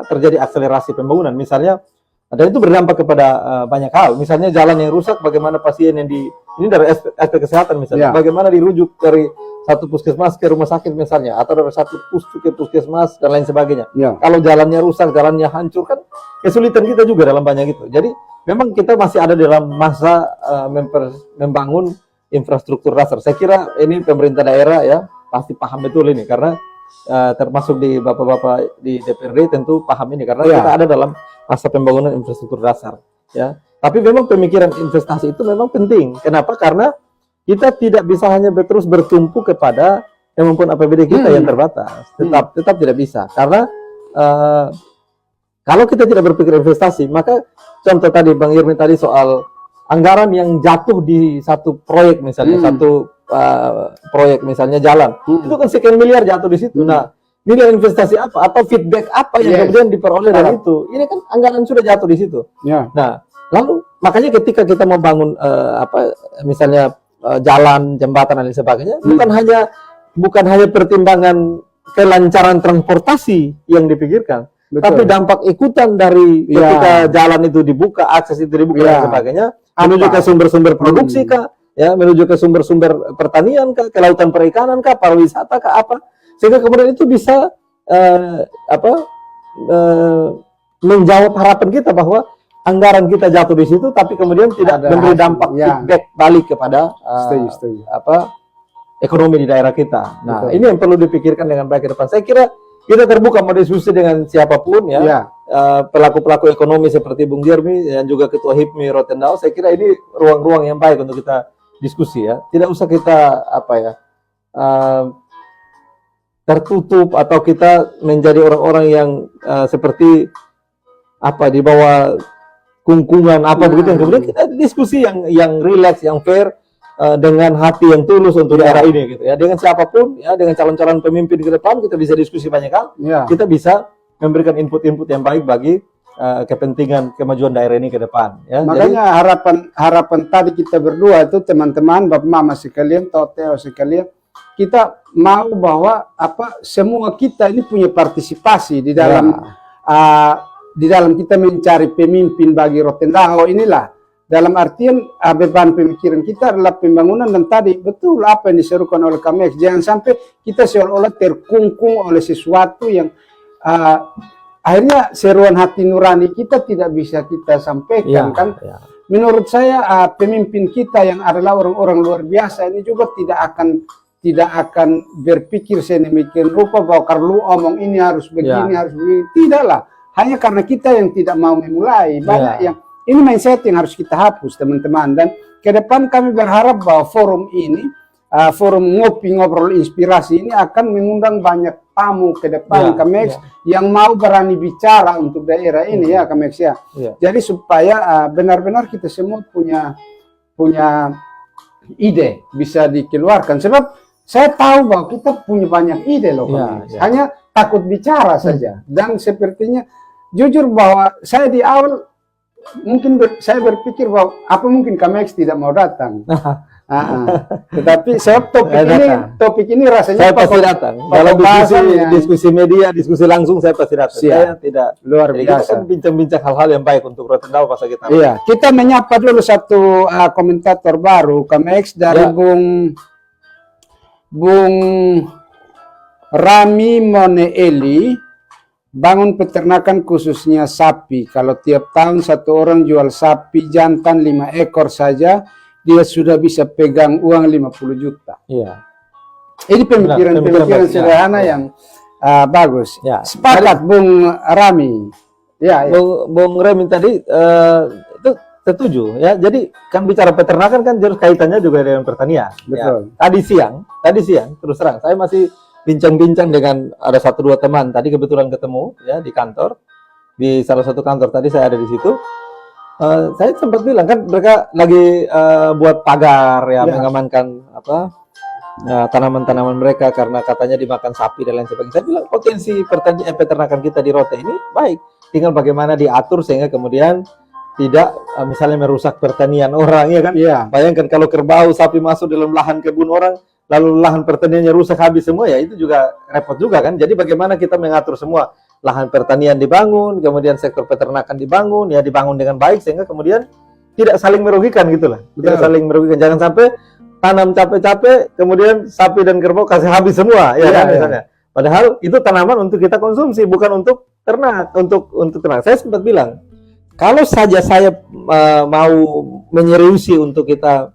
S2: terjadi akselerasi pembangunan. Misalnya, dan itu berdampak kepada banyak hal. Misalnya jalan yang rusak, bagaimana pasien yang ini dari aspek kesehatan misalnya, bagaimana dirujuk dari satu puskesmas ke rumah sakit misalnya, atau dari satu puskes ke puskesmas dan lain sebagainya. Kalau jalannya rusak, jalannya hancur, kan kesulitan kita juga dalam banyak itu. Jadi memang kita masih ada dalam masa membangun infrastruktur dasar. Saya kira ini pemerintah daerah ya pasti paham betul ini, karena termasuk di bapak-bapak di DPRD tentu paham ini, karena kita ada dalam masa pembangunan infrastruktur dasar ya. Tapi memang pemikiran investasi itu memang penting. Kenapa? Karena kita tidak bisa hanya terus bertumpu kepada kemampuan APBD kita yang terbatas. Tetap tidak bisa. Karena kalau kita tidak berpikir investasi, maka contoh tadi Bang Irmi tadi soal anggaran yang jatuh di satu proyek misalnya, satu proyek misalnya jalan, itu kan sekian miliar jatuh di situ. Nah, nilai investasi apa atau feedback apa yang kemudian diperoleh dari itu? Ini kan anggaran sudah jatuh di situ. Nah, lalu makanya ketika kita membangun misalnya jalan, jembatan dan lain sebagainya, bukan hanya pertimbangan kelancaran transportasi yang dipikirkan, tapi dampak ikutan dari ketika jalan itu dibuka, akses itu dibuka dan sebagainya, menuju ke sumber-sumber produksi kah, ya, menuju ke sumber-sumber pertanian kah, kelautan perikanan kah, pariwisata kah, apa, sehingga kemudian itu bisa menjawab harapan kita bahwa anggaran kita jatuh di situ, tapi kemudian tidak
S1: Ada
S2: memberi
S1: hasil,
S2: dampak
S1: ya.
S2: feedback balik kepada
S1: Setuju.
S2: ekonomi di daerah kita. Nah,
S1: Betul.
S2: ini yang perlu dipikirkan dengan baik ke depan. Saya kira kita terbuka mau diskusi dengan siapapun ya.
S1: Ya.
S2: Pelaku-pelaku ekonomi seperti Bung Jermy dan juga Ketua HIPMI Rotendao. Saya kira ini ruang-ruang yang baik untuk kita diskusi ya. Tidak usah kita tertutup atau kita menjadi orang-orang yang seperti di bawah kungkungan begitu. Kemudian kita diskusi yang rileks, yang fair, dengan hati yang tulus untuk daerah ini gitu ya. Dengan siapapun ya, dengan calon-calon pemimpin ke depan kita bisa diskusi banyak hal.
S1: Ya.
S2: Kita bisa memberikan input-input yang baik bagi kepentingan kemajuan daerah ini ke depan ya.
S1: Makanya harapan tadi kita berdua itu, teman-teman, Bapak Mama sekalian, Teo sekalian, kita mau bahwa semua kita ini punya partisipasi di dalam kita mencari pemimpin bagi Rotendao inilah. Dalam artian beban pemikiran kita adalah pembangunan, dan tadi betul apa yang diserukan oleh Kamex. Jangan sampai kita seolah-olah terkungkung oleh sesuatu yang akhirnya seruan hati nurani kita tidak bisa kita sampaikan kan. Menurut saya pemimpin kita yang adalah orang-orang luar biasa ini juga tidak akan berpikir sedemikian rupa bahwa kalau omong ini harus begini, harus begini. Tidaklah, hanya karena kita yang tidak mau memulai. Banyak yang ini mindset yang harus kita hapus, teman-teman. Dan ke depan kami berharap bahwa forum ini, forum ngopi ngobrol inspirasi ini akan mengundang banyak tamu ke depan Kamex yang mau berani bicara untuk daerah ini ya Kamex ya. Jadi supaya benar-benar kita semua punya ide bisa dikeluarkan. Sebab saya tahu bahwa kita punya banyak ide loh Kamex. Hanya takut bicara saja. Dan sepertinya jujur bahwa saya di awal mungkin saya berpikir bahwa apa mungkin Kamex tidak mau datang. Tetapi sebab topik ini rasanya
S2: saya pasti datang. Kalau diskusi media, diskusi langsung saya pasti datang. Saya tidak
S1: luar biasa.
S2: Kita kan bincang-bincang hal-hal yang baik untuk Rotendao pas kita.
S1: Iya, kita menyapa dulu satu komentator baru Kamex dari Bung Rami Moneeli. Bangun peternakan khususnya sapi. Kalau tiap tahun satu orang jual sapi jantan 5 ekor saja, dia sudah bisa pegang uang 50 juta.
S2: Iya.
S1: Ini pemikiran sederhana yang bagus. Sepakat Bung Rami.
S2: Bung Rami tadi itu setuju ya. Jadi kan bicara peternakan kan harus kaitannya juga dengan pertanian.
S1: Betul.
S2: Tadi siang terus terang saya masih bincang-bincang dengan ada 1-2 teman tadi kebetulan ketemu ya di kantor, di salah satu kantor tadi saya ada di situ. Saya sempat bilang kan mereka lagi buat pagar mengamankan tanaman-tanaman mereka karena katanya dimakan sapi dan lain sebagainya. Saya bilang potensi peternakan kita di Rote ini baik, tinggal bagaimana diatur sehingga kemudian tidak misalnya merusak pertanian orang ya kan. Bayangkan kalau kerbau sapi masuk dalam lahan kebun orang, lalu lahan pertaniannya rusak habis semua, ya itu juga repot juga kan. Jadi bagaimana kita mengatur semua lahan pertanian dibangun, kemudian sektor peternakan dibangun, ya dibangun dengan baik sehingga kemudian tidak saling merugikan gitulah. Tidak saling merugikan. Jangan sampai tanam capek-capek, kemudian sapi dan kerbau kasih habis semua, ya kan misalnya. Padahal itu tanaman untuk kita konsumsi, bukan untuk ternak, untuk ternak. Saya sempat bilang, kalau saja saya mau menyeriusi untuk kita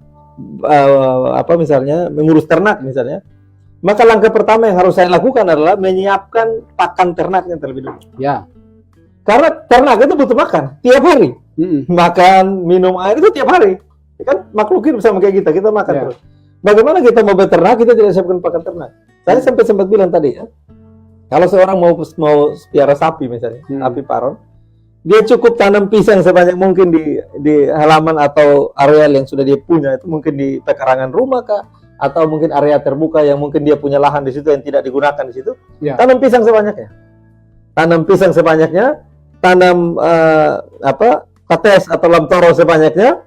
S2: misalnya mengurus ternak misalnya, maka langkah pertama yang harus saya lakukan adalah menyiapkan pakan ternaknya terlebih dulu. Karena ternak itu butuh makan tiap hari, makan minum air itu tiap hari. Kan makhluk hidup sama kayak kita makan terus. Bagaimana kita mau beternak kita tidak siapkan pakan ternak? Saya sempat bilang tadi ya, kalau seorang mau piara sapi misalnya, sapi paron, dia cukup tanam pisang sebanyak mungkin di halaman atau areal yang sudah dia punya, itu mungkin di pekarangan rumah kah, atau mungkin area terbuka yang mungkin dia punya lahan di situ yang tidak digunakan di situ. Tanam pisang sebanyaknya, tanam pates atau lamtoro sebanyaknya,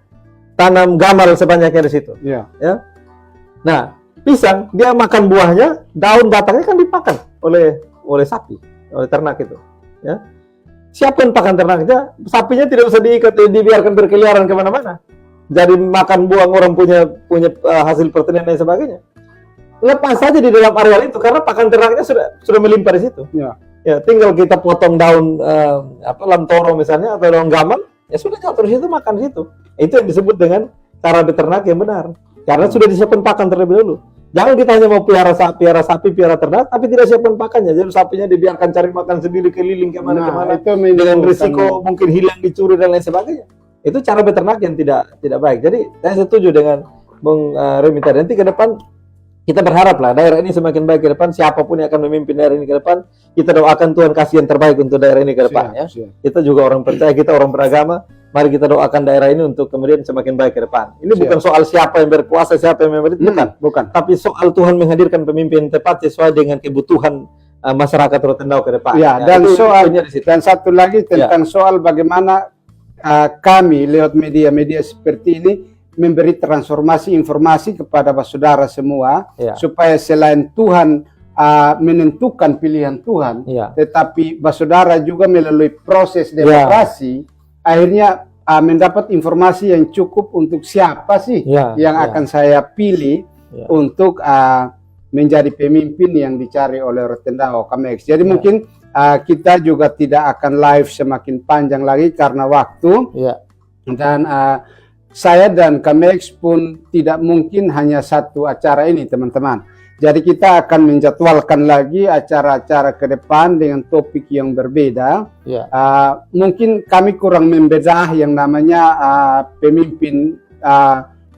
S2: tanam gamal sebanyaknya di situ. Nah, pisang dia makan buahnya, daun batangnya kan dipakan oleh sapi, oleh ternak itu. Siapkan pakan ternaknya, sapinya tidak usah dibiarkan berkeliaran kemana-mana. Jadi makan buang orang punya hasil pertanian dan sebagainya. Lepas saja di dalam areal itu karena pakan ternaknya sudah melimpah di situ. Ya, tinggal kita potong daun lantoro misalnya atau daun gamal, ya sudah jatuh di situ, makan di situ. Itu yang disebut dengan cara beternak yang benar. Karena sudah disiapkan pakan terlebih dahulu. Jangan kita hanya mau piara sapi, piara ternak, tapi tidak siapkan pakannya. Jadi sapinya dibiarkan cari makan sendiri keliling kemana-kemana,
S1: itu
S2: dengan risiko mungkin hilang, dicuri dan lain sebagainya. Itu cara beternak yang tidak baik. Jadi saya setuju dengan Bung Remi tadi. Nanti ke depan kita berharap lah daerah ini semakin baik ke depan. Siapapun yang akan memimpin daerah ini ke depan, kita doakan Tuhan kasih yang terbaik untuk daerah ini ke depan.
S1: Siap.
S2: Kita juga orang percaya, kita orang beragama. Mari kita doakan daerah ini untuk kemudian semakin baik ke depan. Ini bukan soal siapa yang berkuasa, siapa yang memerintah,
S1: bukan.
S2: Tapi soal Tuhan menghadirkan pemimpin tepat sesuai dengan kebutuhan masyarakat Rotendao ke depan.
S1: Ya, dan dan satu lagi tentang soal bagaimana kami lewat media-media seperti ini memberi transformasi informasi kepada saudara semua, supaya selain Tuhan menentukan pilihan Tuhan, tetapi saudara juga melalui proses demokrasi akhirnya mendapat informasi yang cukup untuk siapa sih yang akan saya pilih untuk menjadi pemimpin yang dicari oleh Rotendao Kamex. Jadi mungkin kita juga tidak akan live semakin panjang lagi karena waktu, dan saya dan Kamex pun tidak mungkin hanya satu acara ini, teman-teman. Jadi kita akan menjadwalkan lagi acara-acara ke depan dengan topik yang berbeda. Mungkin kami kurang membedah yang namanya pemimpin,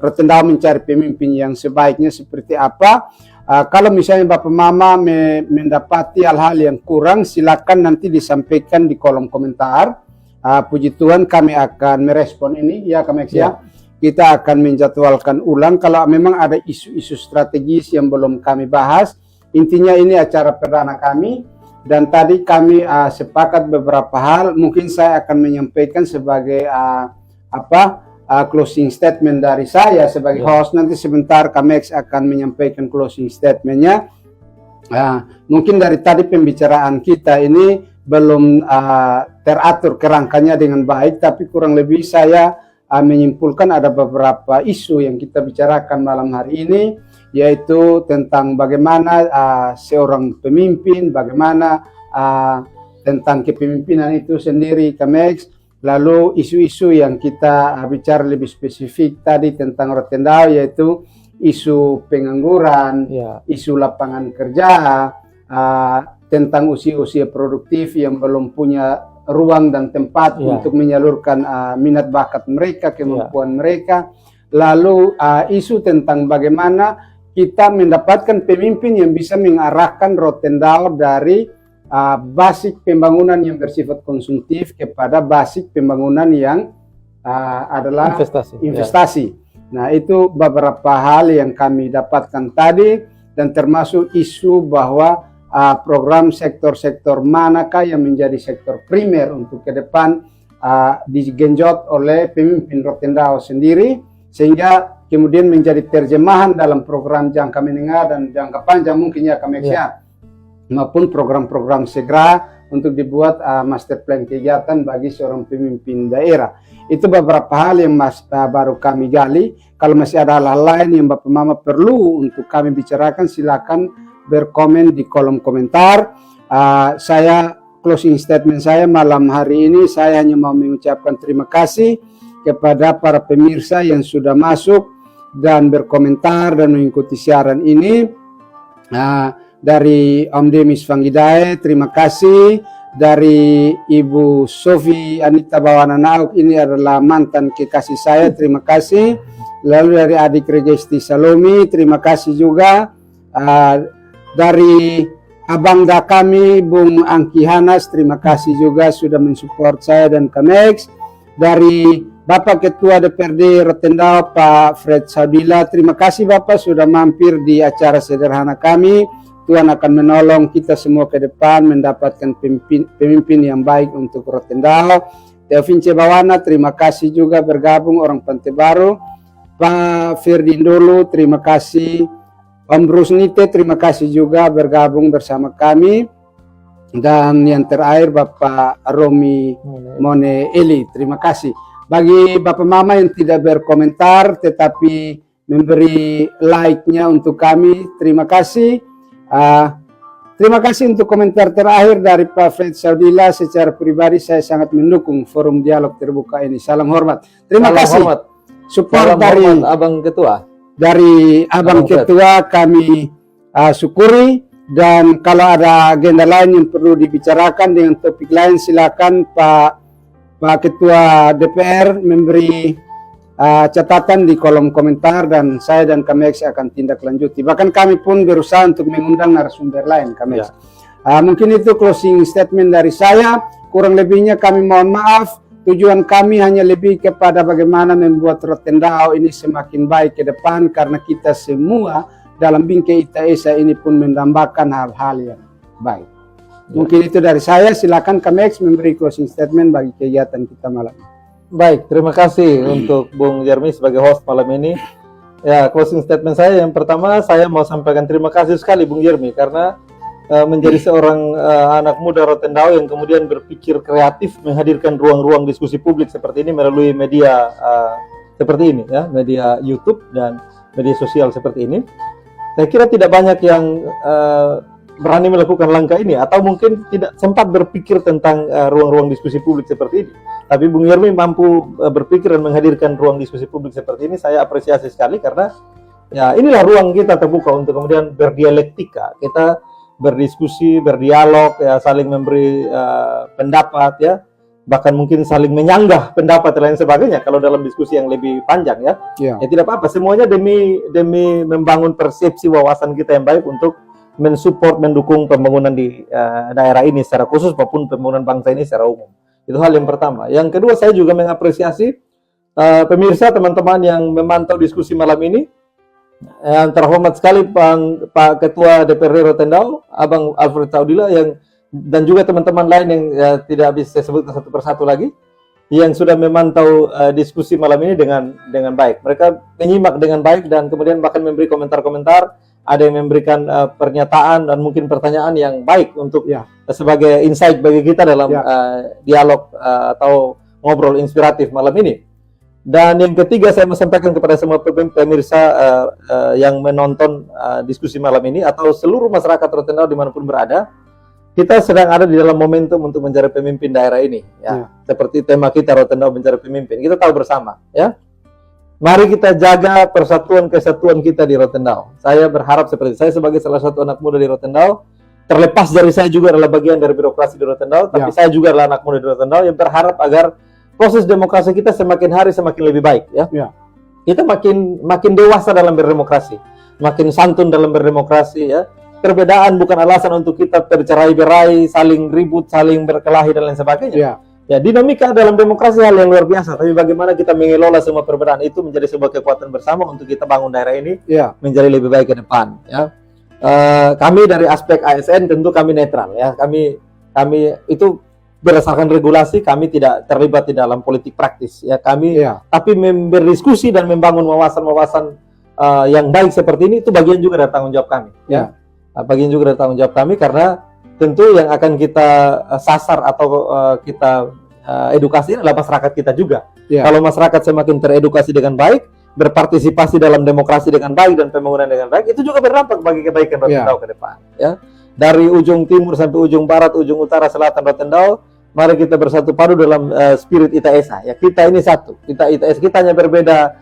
S1: Rotendao mencari pemimpin yang sebaiknya seperti apa. Kalau misalnya Bapak Mama mendapati hal-hal yang kurang, silakan nanti disampaikan di kolom komentar. Puji Tuhan kami akan merespon ini, ya Kamex ya. Kita akan menjadwalkan ulang kalau memang ada isu-isu strategis yang belum kami bahas. Intinya ini acara perdana kami, dan tadi kami sepakat beberapa hal. Mungkin saya akan menyampaikan sebagai closing statement dari saya sebagai host. Nanti sebentar Kamex akan menyampaikan closing statementnya. Mungkin dari tadi pembicaraan kita ini belum teratur kerangkanya dengan baik, tapi kurang lebih saya menyimpulkan ada beberapa isu yang kita bicarakan malam hari ini, yaitu tentang bagaimana seorang pemimpin, bagaimana tentang kepemimpinan itu sendiri Kamex. Lalu isu-isu yang kita bicara lebih spesifik tadi tentang Rotendao, yaitu isu pengangguran, isu lapangan kerja, tentang usia-usia produktif yang belum punya ruang dan tempat untuk menyalurkan minat bakat mereka, kemampuan mereka. Lalu isu tentang bagaimana kita mendapatkan pemimpin yang bisa mengarahkan Rotendao dari basic pembangunan yang bersifat konsumtif kepada basic pembangunan yang adalah investasi. Nah, itu beberapa hal yang kami dapatkan tadi, dan termasuk isu bahwa program sektor-sektor manakah yang menjadi sektor primer untuk ke depan digenjot oleh pemimpin Rotendao sendiri, sehingga kemudian menjadi terjemahan dalam program jangka menengah dan jangka panjang mungkin ya Kamex maupun program-program segera untuk dibuat master plan kegiatan bagi seorang pemimpin daerah. Itu beberapa hal yang baru kami gali. Kalau masih ada hal-hal lain yang Bapak Mama perlu untuk kami bicarakan, silakan berkomen di kolom komentar. Saya closing statement saya malam hari ini, saya hanya mau mengucapkan terima kasih kepada para pemirsa yang sudah masuk dan berkomentar dan mengikuti siaran ini. Dari Om Demis Fanggidae, terima kasih. Dari Ibu Sofi Anita Bawananauk, ini adalah mantan kekasih saya, terima kasih. Lalu dari adik Regesti Salomi, terima kasih juga. Dari abangda kami, Bung Angki Hanas, terima kasih juga sudah mensupport saya dan Kamex. Dari Bapak Ketua DPRD Rotendao, Pak Fred Sabila, terima kasih Bapak sudah mampir di acara sederhana kami. Tuhan akan menolong kita semua ke depan mendapatkan pemimpin yang baik untuk Rotendao. Teovince Bawana, terima kasih juga bergabung, orang Pantai Baru. Pak Firdindolo, terima kasih. Om Brusnite, terima kasih juga bergabung bersama kami. Dan yang terakhir Bapak Romi Mone Eli, terima kasih. Bagi Bapak Mama yang tidak berkomentar tetapi memberi like-nya untuk kami, terima kasih. Terima kasih untuk komentar terakhir dari Pak Fred Saudila. Secara pribadi saya sangat mendukung forum dialog terbuka ini. Salam hormat. Terima
S2: Salam
S1: kasih.
S2: hormat.
S1: Support
S2: Salam
S1: dari
S2: hormat, Abang Ketua.
S1: Abang
S2: Salam
S1: Ketua kami syukuri, dan kalau ada agenda lain yang perlu dibicarakan dengan topik lain silakan Pak Ketua DPR memberi catatan di kolom komentar, dan saya dan KMX akan tindak lanjuti. Bahkan kami pun berusaha untuk mengundang narasumber lain KMX. Mungkin itu closing statement dari saya. Kurang lebihnya kami mohon maaf. Tujuan kami hanya lebih kepada bagaimana membuat Rotendao ini semakin baik ke depan, karena kita semua dalam bingkai ITESA ini pun mendambakan hal-hal yang baik. Mungkin itu dari saya. Silakan KMX memberi closing statement bagi kegiatan kita malam ini.
S2: Baik, terima kasih untuk Bung Jeremy sebagai host malam ini. Ya, closing statement saya yang pertama, saya mau sampaikan terima kasih sekali Bung Jeremy karena menjadi seorang anak muda Rotendao yang kemudian berpikir kreatif menghadirkan ruang-ruang diskusi publik seperti ini melalui media seperti ini, ya, media YouTube dan media sosial seperti ini. Saya kira tidak banyak yang berani melakukan langkah ini, atau mungkin tidak sempat berpikir tentang ruang-ruang diskusi publik seperti ini. Tapi Bung Jeremy mampu berpikir dan menghadirkan ruang diskusi publik seperti ini. Saya apresiasi sekali karena ya inilah ruang kita terbuka untuk kemudian berdialektika. Kita berdiskusi, berdialog, ya, saling memberi pendapat, ya, bahkan mungkin saling menyanggah pendapat dan lain sebagainya. Kalau dalam diskusi yang lebih panjang, ya, ya tidak apa-apa. Semuanya demi membangun persepsi wawasan kita yang baik untuk mensupport, mendukung pembangunan di daerah ini secara khusus maupun pembangunan bangsa ini secara umum. Itu hal yang pertama. Yang kedua, saya juga mengapresiasi pemirsa, teman-teman yang memantau diskusi malam ini. Yang terhormat sekali Pak Ketua DPRD Rotendao, Abang Alfred Saudila, dan juga teman-teman lain yang tidak bisa saya sebutkan satu persatu lagi, yang sudah memantau diskusi malam ini dengan baik. Mereka menyimak dengan baik dan kemudian bahkan memberi komentar-komentar. Ada yang memberikan pernyataan dan mungkin pertanyaan yang baik untuk sebagai insight bagi kita dalam dialog atau ngobrol inspiratif malam ini. Dan yang ketiga, saya mau sampaikan kepada semua pemirsa yang menonton diskusi malam ini atau seluruh masyarakat Rotendao dimanapun berada, kita sedang ada di dalam momentum untuk mencari pemimpin daerah ini. Seperti tema kita Rotendao mencari pemimpin, kita tahu bersama, ya. Mari kita jaga persatuan kesatuan kita di Rotendao. Saya berharap seperti saya sebagai salah satu anak muda di Rotendao, terlepas dari saya juga adalah bagian dari birokrasi di Rotendao, tapi saya juga adalah anak muda di Rotendao yang berharap agar proses demokrasi kita semakin hari semakin lebih baik, ya. Kita makin dewasa dalam berdemokrasi, makin santun dalam berdemokrasi, ya. Perbedaan bukan alasan untuk kita bercerai-berai, saling ribut, saling berkelahi dan lain sebagainya. Ya, dinamika dalam demokrasi hal yang luar biasa, tapi bagaimana kita mengelola semua perbedaan itu menjadi sebuah kekuatan bersama untuk kita bangun daerah ini menjadi lebih baik ke depan, ya. Kami dari aspek ASN tentu kami netral, ya. Kami itu berdasarkan regulasi, kami tidak terlibat di dalam politik praktis, ya. Kami tapi berdiskusi dan membangun wawasan-wawasan yang baik seperti ini, itu bagian juga dari tanggung jawab kami, ya. Bagian juga dari tanggung jawab kami karena tentu yang akan kita sasar atau kita edukasi adalah masyarakat kita juga. Kalau masyarakat semakin teredukasi dengan baik, berpartisipasi dalam demokrasi dengan baik dan pembangunan dengan baik, itu juga berdampak bagi kebaikan Rotendao ke depan, ya. Dari ujung timur sampai ujung barat, ujung utara, selatan Rotendao, mari kita bersatu padu dalam spirit ITESA, ya. Kita ini satu. Kita ITESA, kita hanya berbeda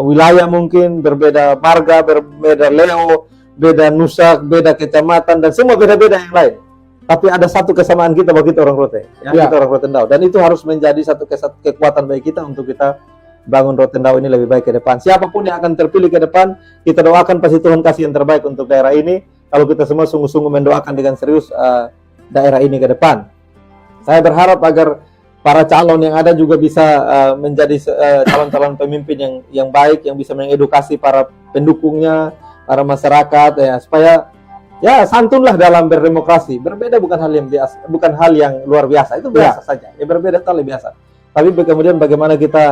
S2: wilayah mungkin, berbeda marga, berbeda leo, beda nusak, beda kecamatan, dan semua beda-beda yang lain. Tapi ada satu kesamaan kita bagi kita orang Rote, ya. Kita orang Rotendao, dan itu harus menjadi satu kekuatan bagi kita untuk kita bangun Rotendao ini lebih baik ke depan. Siapapun yang akan terpilih ke depan, kita doakan pasti Tuhan kasih yang terbaik untuk daerah ini. Kalau kita semua sungguh-sungguh mendoakan dengan serius daerah ini ke depan. Saya berharap agar para calon yang ada juga bisa menjadi calon-calon pemimpin yang baik, yang bisa mengedukasi para pendukungnya, para masyarakat, ya, supaya ya santunlah dalam berdemokrasi. Berbeda bukan hal yang biasa, bukan hal yang luar biasa, itu biasa saja. Ya, berbeda itu hal biasa. Tapi kemudian bagaimana kita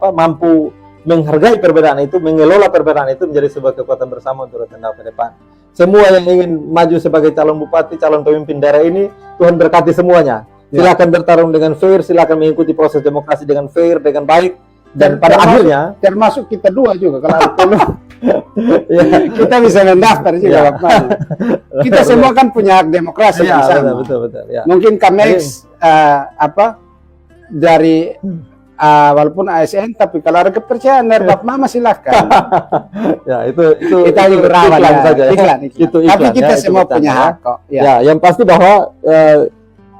S2: mampu menghargai perbedaan itu, mengelola perbedaan itu menjadi sebuah kekuatan bersama untuk Rotendao ke depan. Semua yang ingin maju sebagai calon bupati, calon pemimpin daerah ini, Tuhan berkati semuanya. Silakan bertarung dengan fair, silakan mengikuti proses demokrasi dengan fair, dengan baik. Dan pada akhirnya
S1: termasuk kita dua juga kalau perlu
S2: ya,
S1: kita bisa mendaftar juga
S2: Ya.
S1: bapaknya. Kita semua kan punya hak demokrasi yang
S2: ya,
S1: sama.
S2: betul, ya.
S1: Mungkin Kamex dari walaupun ASN tapi kalau ada kepercayaan dari Bapak Mama silakan.
S2: Ya, itu
S1: Kita
S2: itu
S1: berawal
S2: iklan
S1: ya.
S2: saja ya.
S1: Iklan.
S2: Itu
S1: Tapi
S2: iklan,
S1: kita
S2: ya, itu
S1: semua
S2: bercanda,
S1: punya
S2: ya.
S1: hak kok. Ya.
S2: Ya, yang pasti bahwa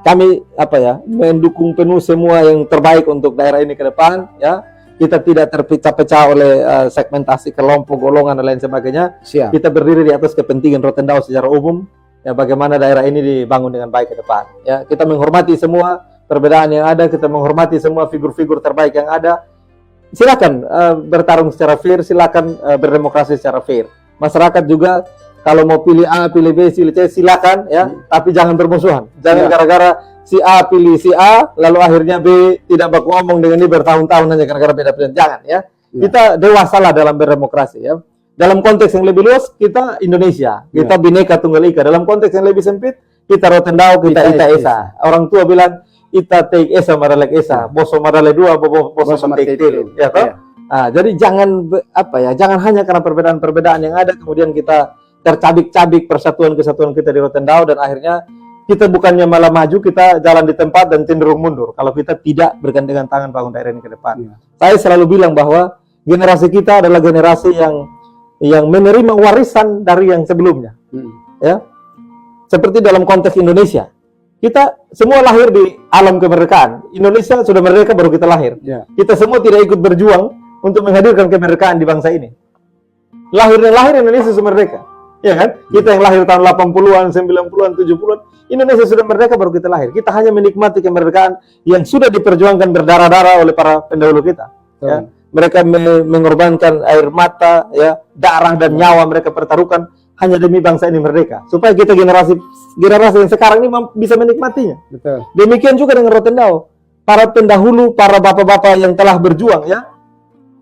S2: kami mendukung penuh semua yang terbaik untuk daerah ini ke depan, ya. Kita tidak terpecah-pecah oleh segmentasi kelompok, golongan dan lain sebagainya.
S1: Siap.
S2: Kita berdiri di atas kepentingan Rotendao secara umum, ya, bagaimana daerah ini dibangun dengan baik ke depan. Ya, kita menghormati semua perbedaan yang ada, kita menghormati semua figur-figur terbaik yang ada. Silakan bertarung secara fair, silakan berdemokrasi secara fair. Masyarakat juga kalau mau pilih A, pilih B, pilih C, silakan ya, tapi jangan bermusuhan. Jangan gara-gara si A pilih si A, lalu akhirnya B tidak baku omong dengan ini bertahun-tahun hanya gara-gara beda pilihan. Jangan ya. Kita dewasalah dalam berdemokrasi ya. Dalam konteks yang lebih luas, kita Indonesia, kita Bhinneka Tunggal Ika. Dalam konteks yang lebih sempit, kita Rotendao, kita Ita Esa. Orang tua bilang Ita Teik Esa Maralek Esa, Boso Marale dua, Boso Teik Tilu. Ya toh? Nah, jadi jangan jangan hanya karena perbedaan-perbedaan yang ada kemudian kita tercabik-cabik persatuan kesatuan kita di Rotendao dan akhirnya kita bukannya malah maju, kita jalan di tempat dan cenderung mundur kalau kita tidak bergandengan tangan bangun daerah ini ke depan. Saya selalu bilang bahwa generasi kita adalah generasi yang menerima warisan dari yang sebelumnya. Ya. Seperti dalam konteks Indonesia. Kita semua lahir di alam kemerdekaan. Indonesia sudah merdeka baru kita lahir. Kita semua tidak ikut berjuang untuk menghadirkan kemerdekaan di bangsa ini. Lahir Indonesia sudah merdeka. Ya kan? Kita yang lahir tahun 80-an, 90-an, 70-an, Indonesia sudah merdeka baru kita lahir. Kita hanya menikmati kemerdekaan yang sudah diperjuangkan berdarah-darah oleh para pendahulu kita. Ya. Mereka mengorbankan air mata, ya, darah dan nyawa mereka pertaruhkan hanya demi bangsa ini merdeka. Supaya kita generasi yang sekarang ini bisa menikmatinya.
S1: Betul.
S2: Demikian juga dengan Rotendao. Para pendahulu, para bapak-bapak yang telah berjuang, ya,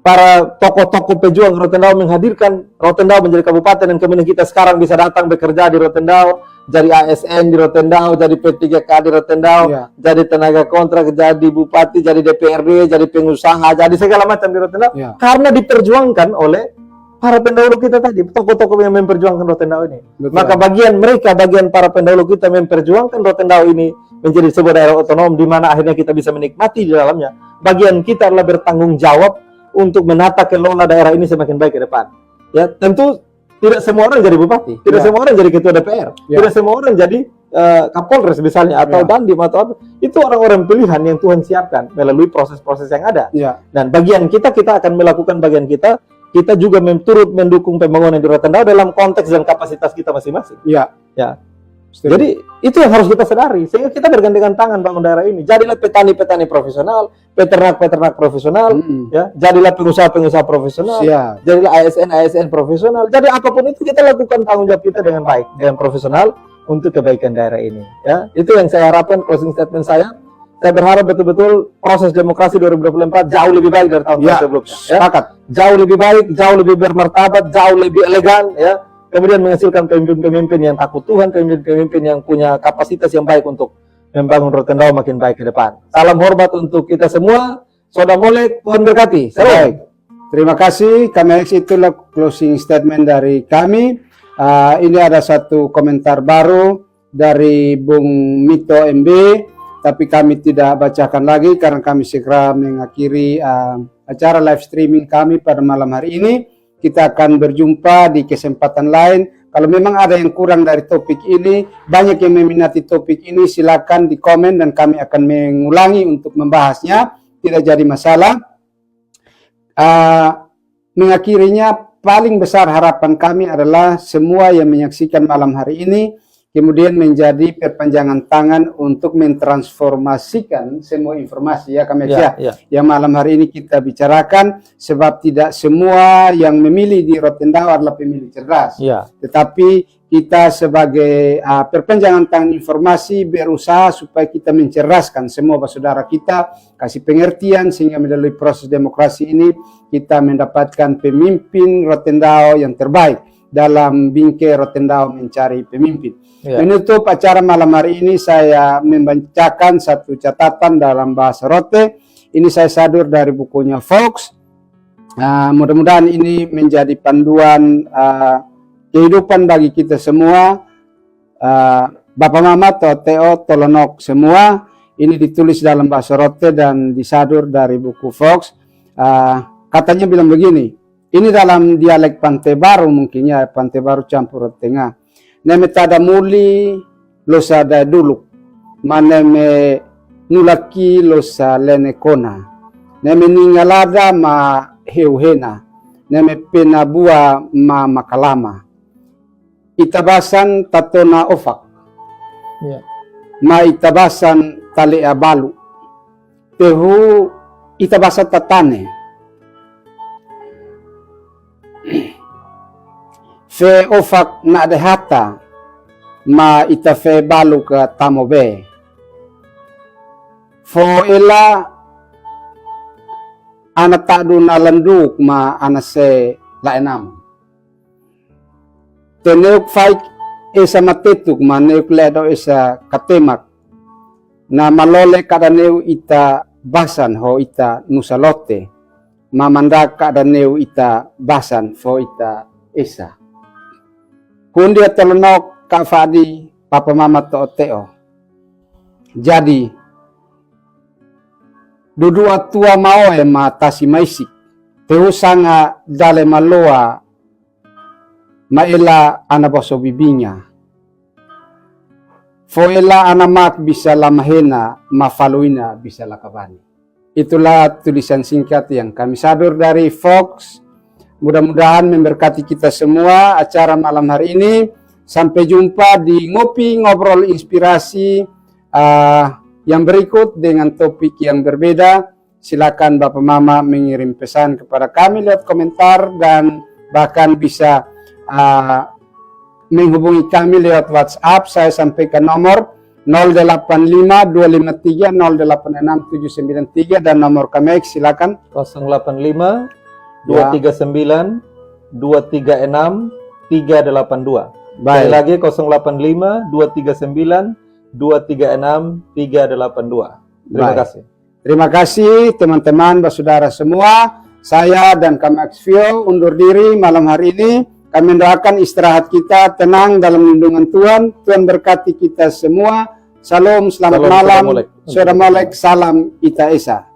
S2: para tokoh-tokoh pejuang Rotendao menghadirkan Rotendao menjadi kabupaten dan kemudian kita sekarang bisa datang bekerja di Rotendao, jadi ASN di Rotendao, jadi P3K di Rotendao, jadi tenaga kontrak, jadi bupati, jadi DPRD, jadi pengusaha, jadi segala macam di Rotendao karena diperjuangkan oleh para pendahulu kita tadi, tokoh-tokoh yang memperjuangkan Rotendao ini. Betul. Maka bagian para pendahulu kita memperjuangkan Rotendao ini menjadi sebuah daerah otonom di mana akhirnya kita bisa menikmati di dalamnya. Bagian kita adalah bertanggung jawab untuk menata kelola daerah ini semakin baik ke depan. Ya, tentu tidak semua orang jadi bupati, tidak semua orang jadi ketua DPR, tidak semua orang jadi Kapolres misalnya atau Dandim atau apa. Itu orang-orang pilihan yang Tuhan siapkan melalui proses-proses yang ada. Dan bagian kita akan melakukan bagian kita. Kita juga turut mendukung pembangunan di Rotendao dalam konteks dan kapasitas kita masing-masing. Ya. Jadi itu yang harus kita sadari sehingga kita bergandengan tangan bangun daerah ini. Jadilah petani-petani profesional, peternak-peternak profesional, ya. Jadilah pengusaha-pengusaha profesional, jadilah ASN profesional. Jadi apapun itu kita lakukan tanggung jawab kita dengan baik, dengan profesional untuk kebaikan daerah ini. Ya, itu yang saya harapkan closing statement saya. Saya berharap betul-betul proses demokrasi 2024 jauh lebih baik dari tahun sebelumnya. Ya. Jauh lebih baik, jauh lebih bermartabat, jauh lebih elegan, ya. Kemudian menghasilkan pemimpin-pemimpin yang takut Tuhan, pemimpin-pemimpin yang punya kapasitas yang baik untuk membangun Rotendao makin baik ke depan. Salam hormat untuk kita semua. Soda Molek, Tuhan berkati.
S1: Baik. Terima kasih. Itulah closing statement dari kami. Ini ada satu komentar baru dari Bung Mito MB, tapi kami tidak bacakan lagi karena kami segera mengakhiri acara live streaming kami pada malam hari ini. Kita akan berjumpa di kesempatan lain. Kalau memang ada yang kurang dari topik ini, banyak yang meminati topik ini, silakan di komen dan kami akan mengulangi untuk membahasnya. Tidak jadi masalah. Mengakhirinya, paling besar harapan kami adalah semua yang menyaksikan malam hari ini kemudian menjadi perpanjangan tangan untuk mentransformasikan semua informasi yang malam hari ini kita bicarakan, sebab tidak semua yang memilih di Rotendao adalah pemilih cerdas, tetapi kita sebagai perpanjangan tangan informasi berusaha supaya kita mencerdaskan semua saudara kita, kasih pengertian sehingga melalui proses demokrasi ini kita mendapatkan pemimpin Rotendao yang terbaik dalam bingkai Rotendao mencari pemimpin. Menutup acara malam hari ini saya membacakan satu catatan dalam bahasa Rote Ini saya sadur dari bukunya Fox. Mudah-mudahan ini menjadi panduan kehidupan bagi kita semua. Bapak Mama Teo Tolonok semua. Ini ditulis dalam bahasa Rote dan disadur dari buku Fox. Katanya bilang begini. Ini dalam dialek Pantai Baru mungkin ya, Pantai Baru campur Tengah. Neme tada muli losa da dulu. Maneme nulaki losa lene kona. Neme ningalada ma heuhena. Neme penabua ma makalama. Itabasan tatona ofak.
S2: Ya.
S1: Ma itabasan tali abalu. Tehu itabasan tatane. Fe ofak na dehata ma ita fe balu ke tamobe. Fo ela ana tadu na landuk ma ana se laenam. Teneuk faik esa matetuk ma neuk ledo esa katemak. Na malole kada neu ita basan ho ita nusalote. Ma mandak kada neu ita basan fo ita esa. Kundia telonok Kak Fadi, Papa Mama Teo. Jadi, dudua tua mau ma tasi maisik. Tehu sanga dale maloa maela ana boso bibinya. Foela ana mak bisa lamahena, mafaluina bisa lakabani. Itulah tulisan singkat yang kami sadur dari Fox. Mudah-mudahan memberkati kita semua acara malam hari ini. Sampai jumpa di Ngopi Ngobrol Inspirasi yang berikut dengan topik yang berbeda. Silakan Bapak Mama mengirim pesan kepada kami lewat komentar dan bahkan bisa menghubungi kami lewat WhatsApp. Saya sampaikan nomor 085-253-086-793 dan nomor kami silakan
S2: 085 239 236 382. Sekali lagi 085 239 236 382. Terima kasih.
S1: Terima kasih teman-teman, saudara semua. Saya dan Kamaxvio undur diri malam hari ini. Kami mendoakan istirahat kita tenang dalam lindungan Tuhan. Tuhan berkati kita semua. Salam, selamat malam. Saudara Molek, salam Ita Esa.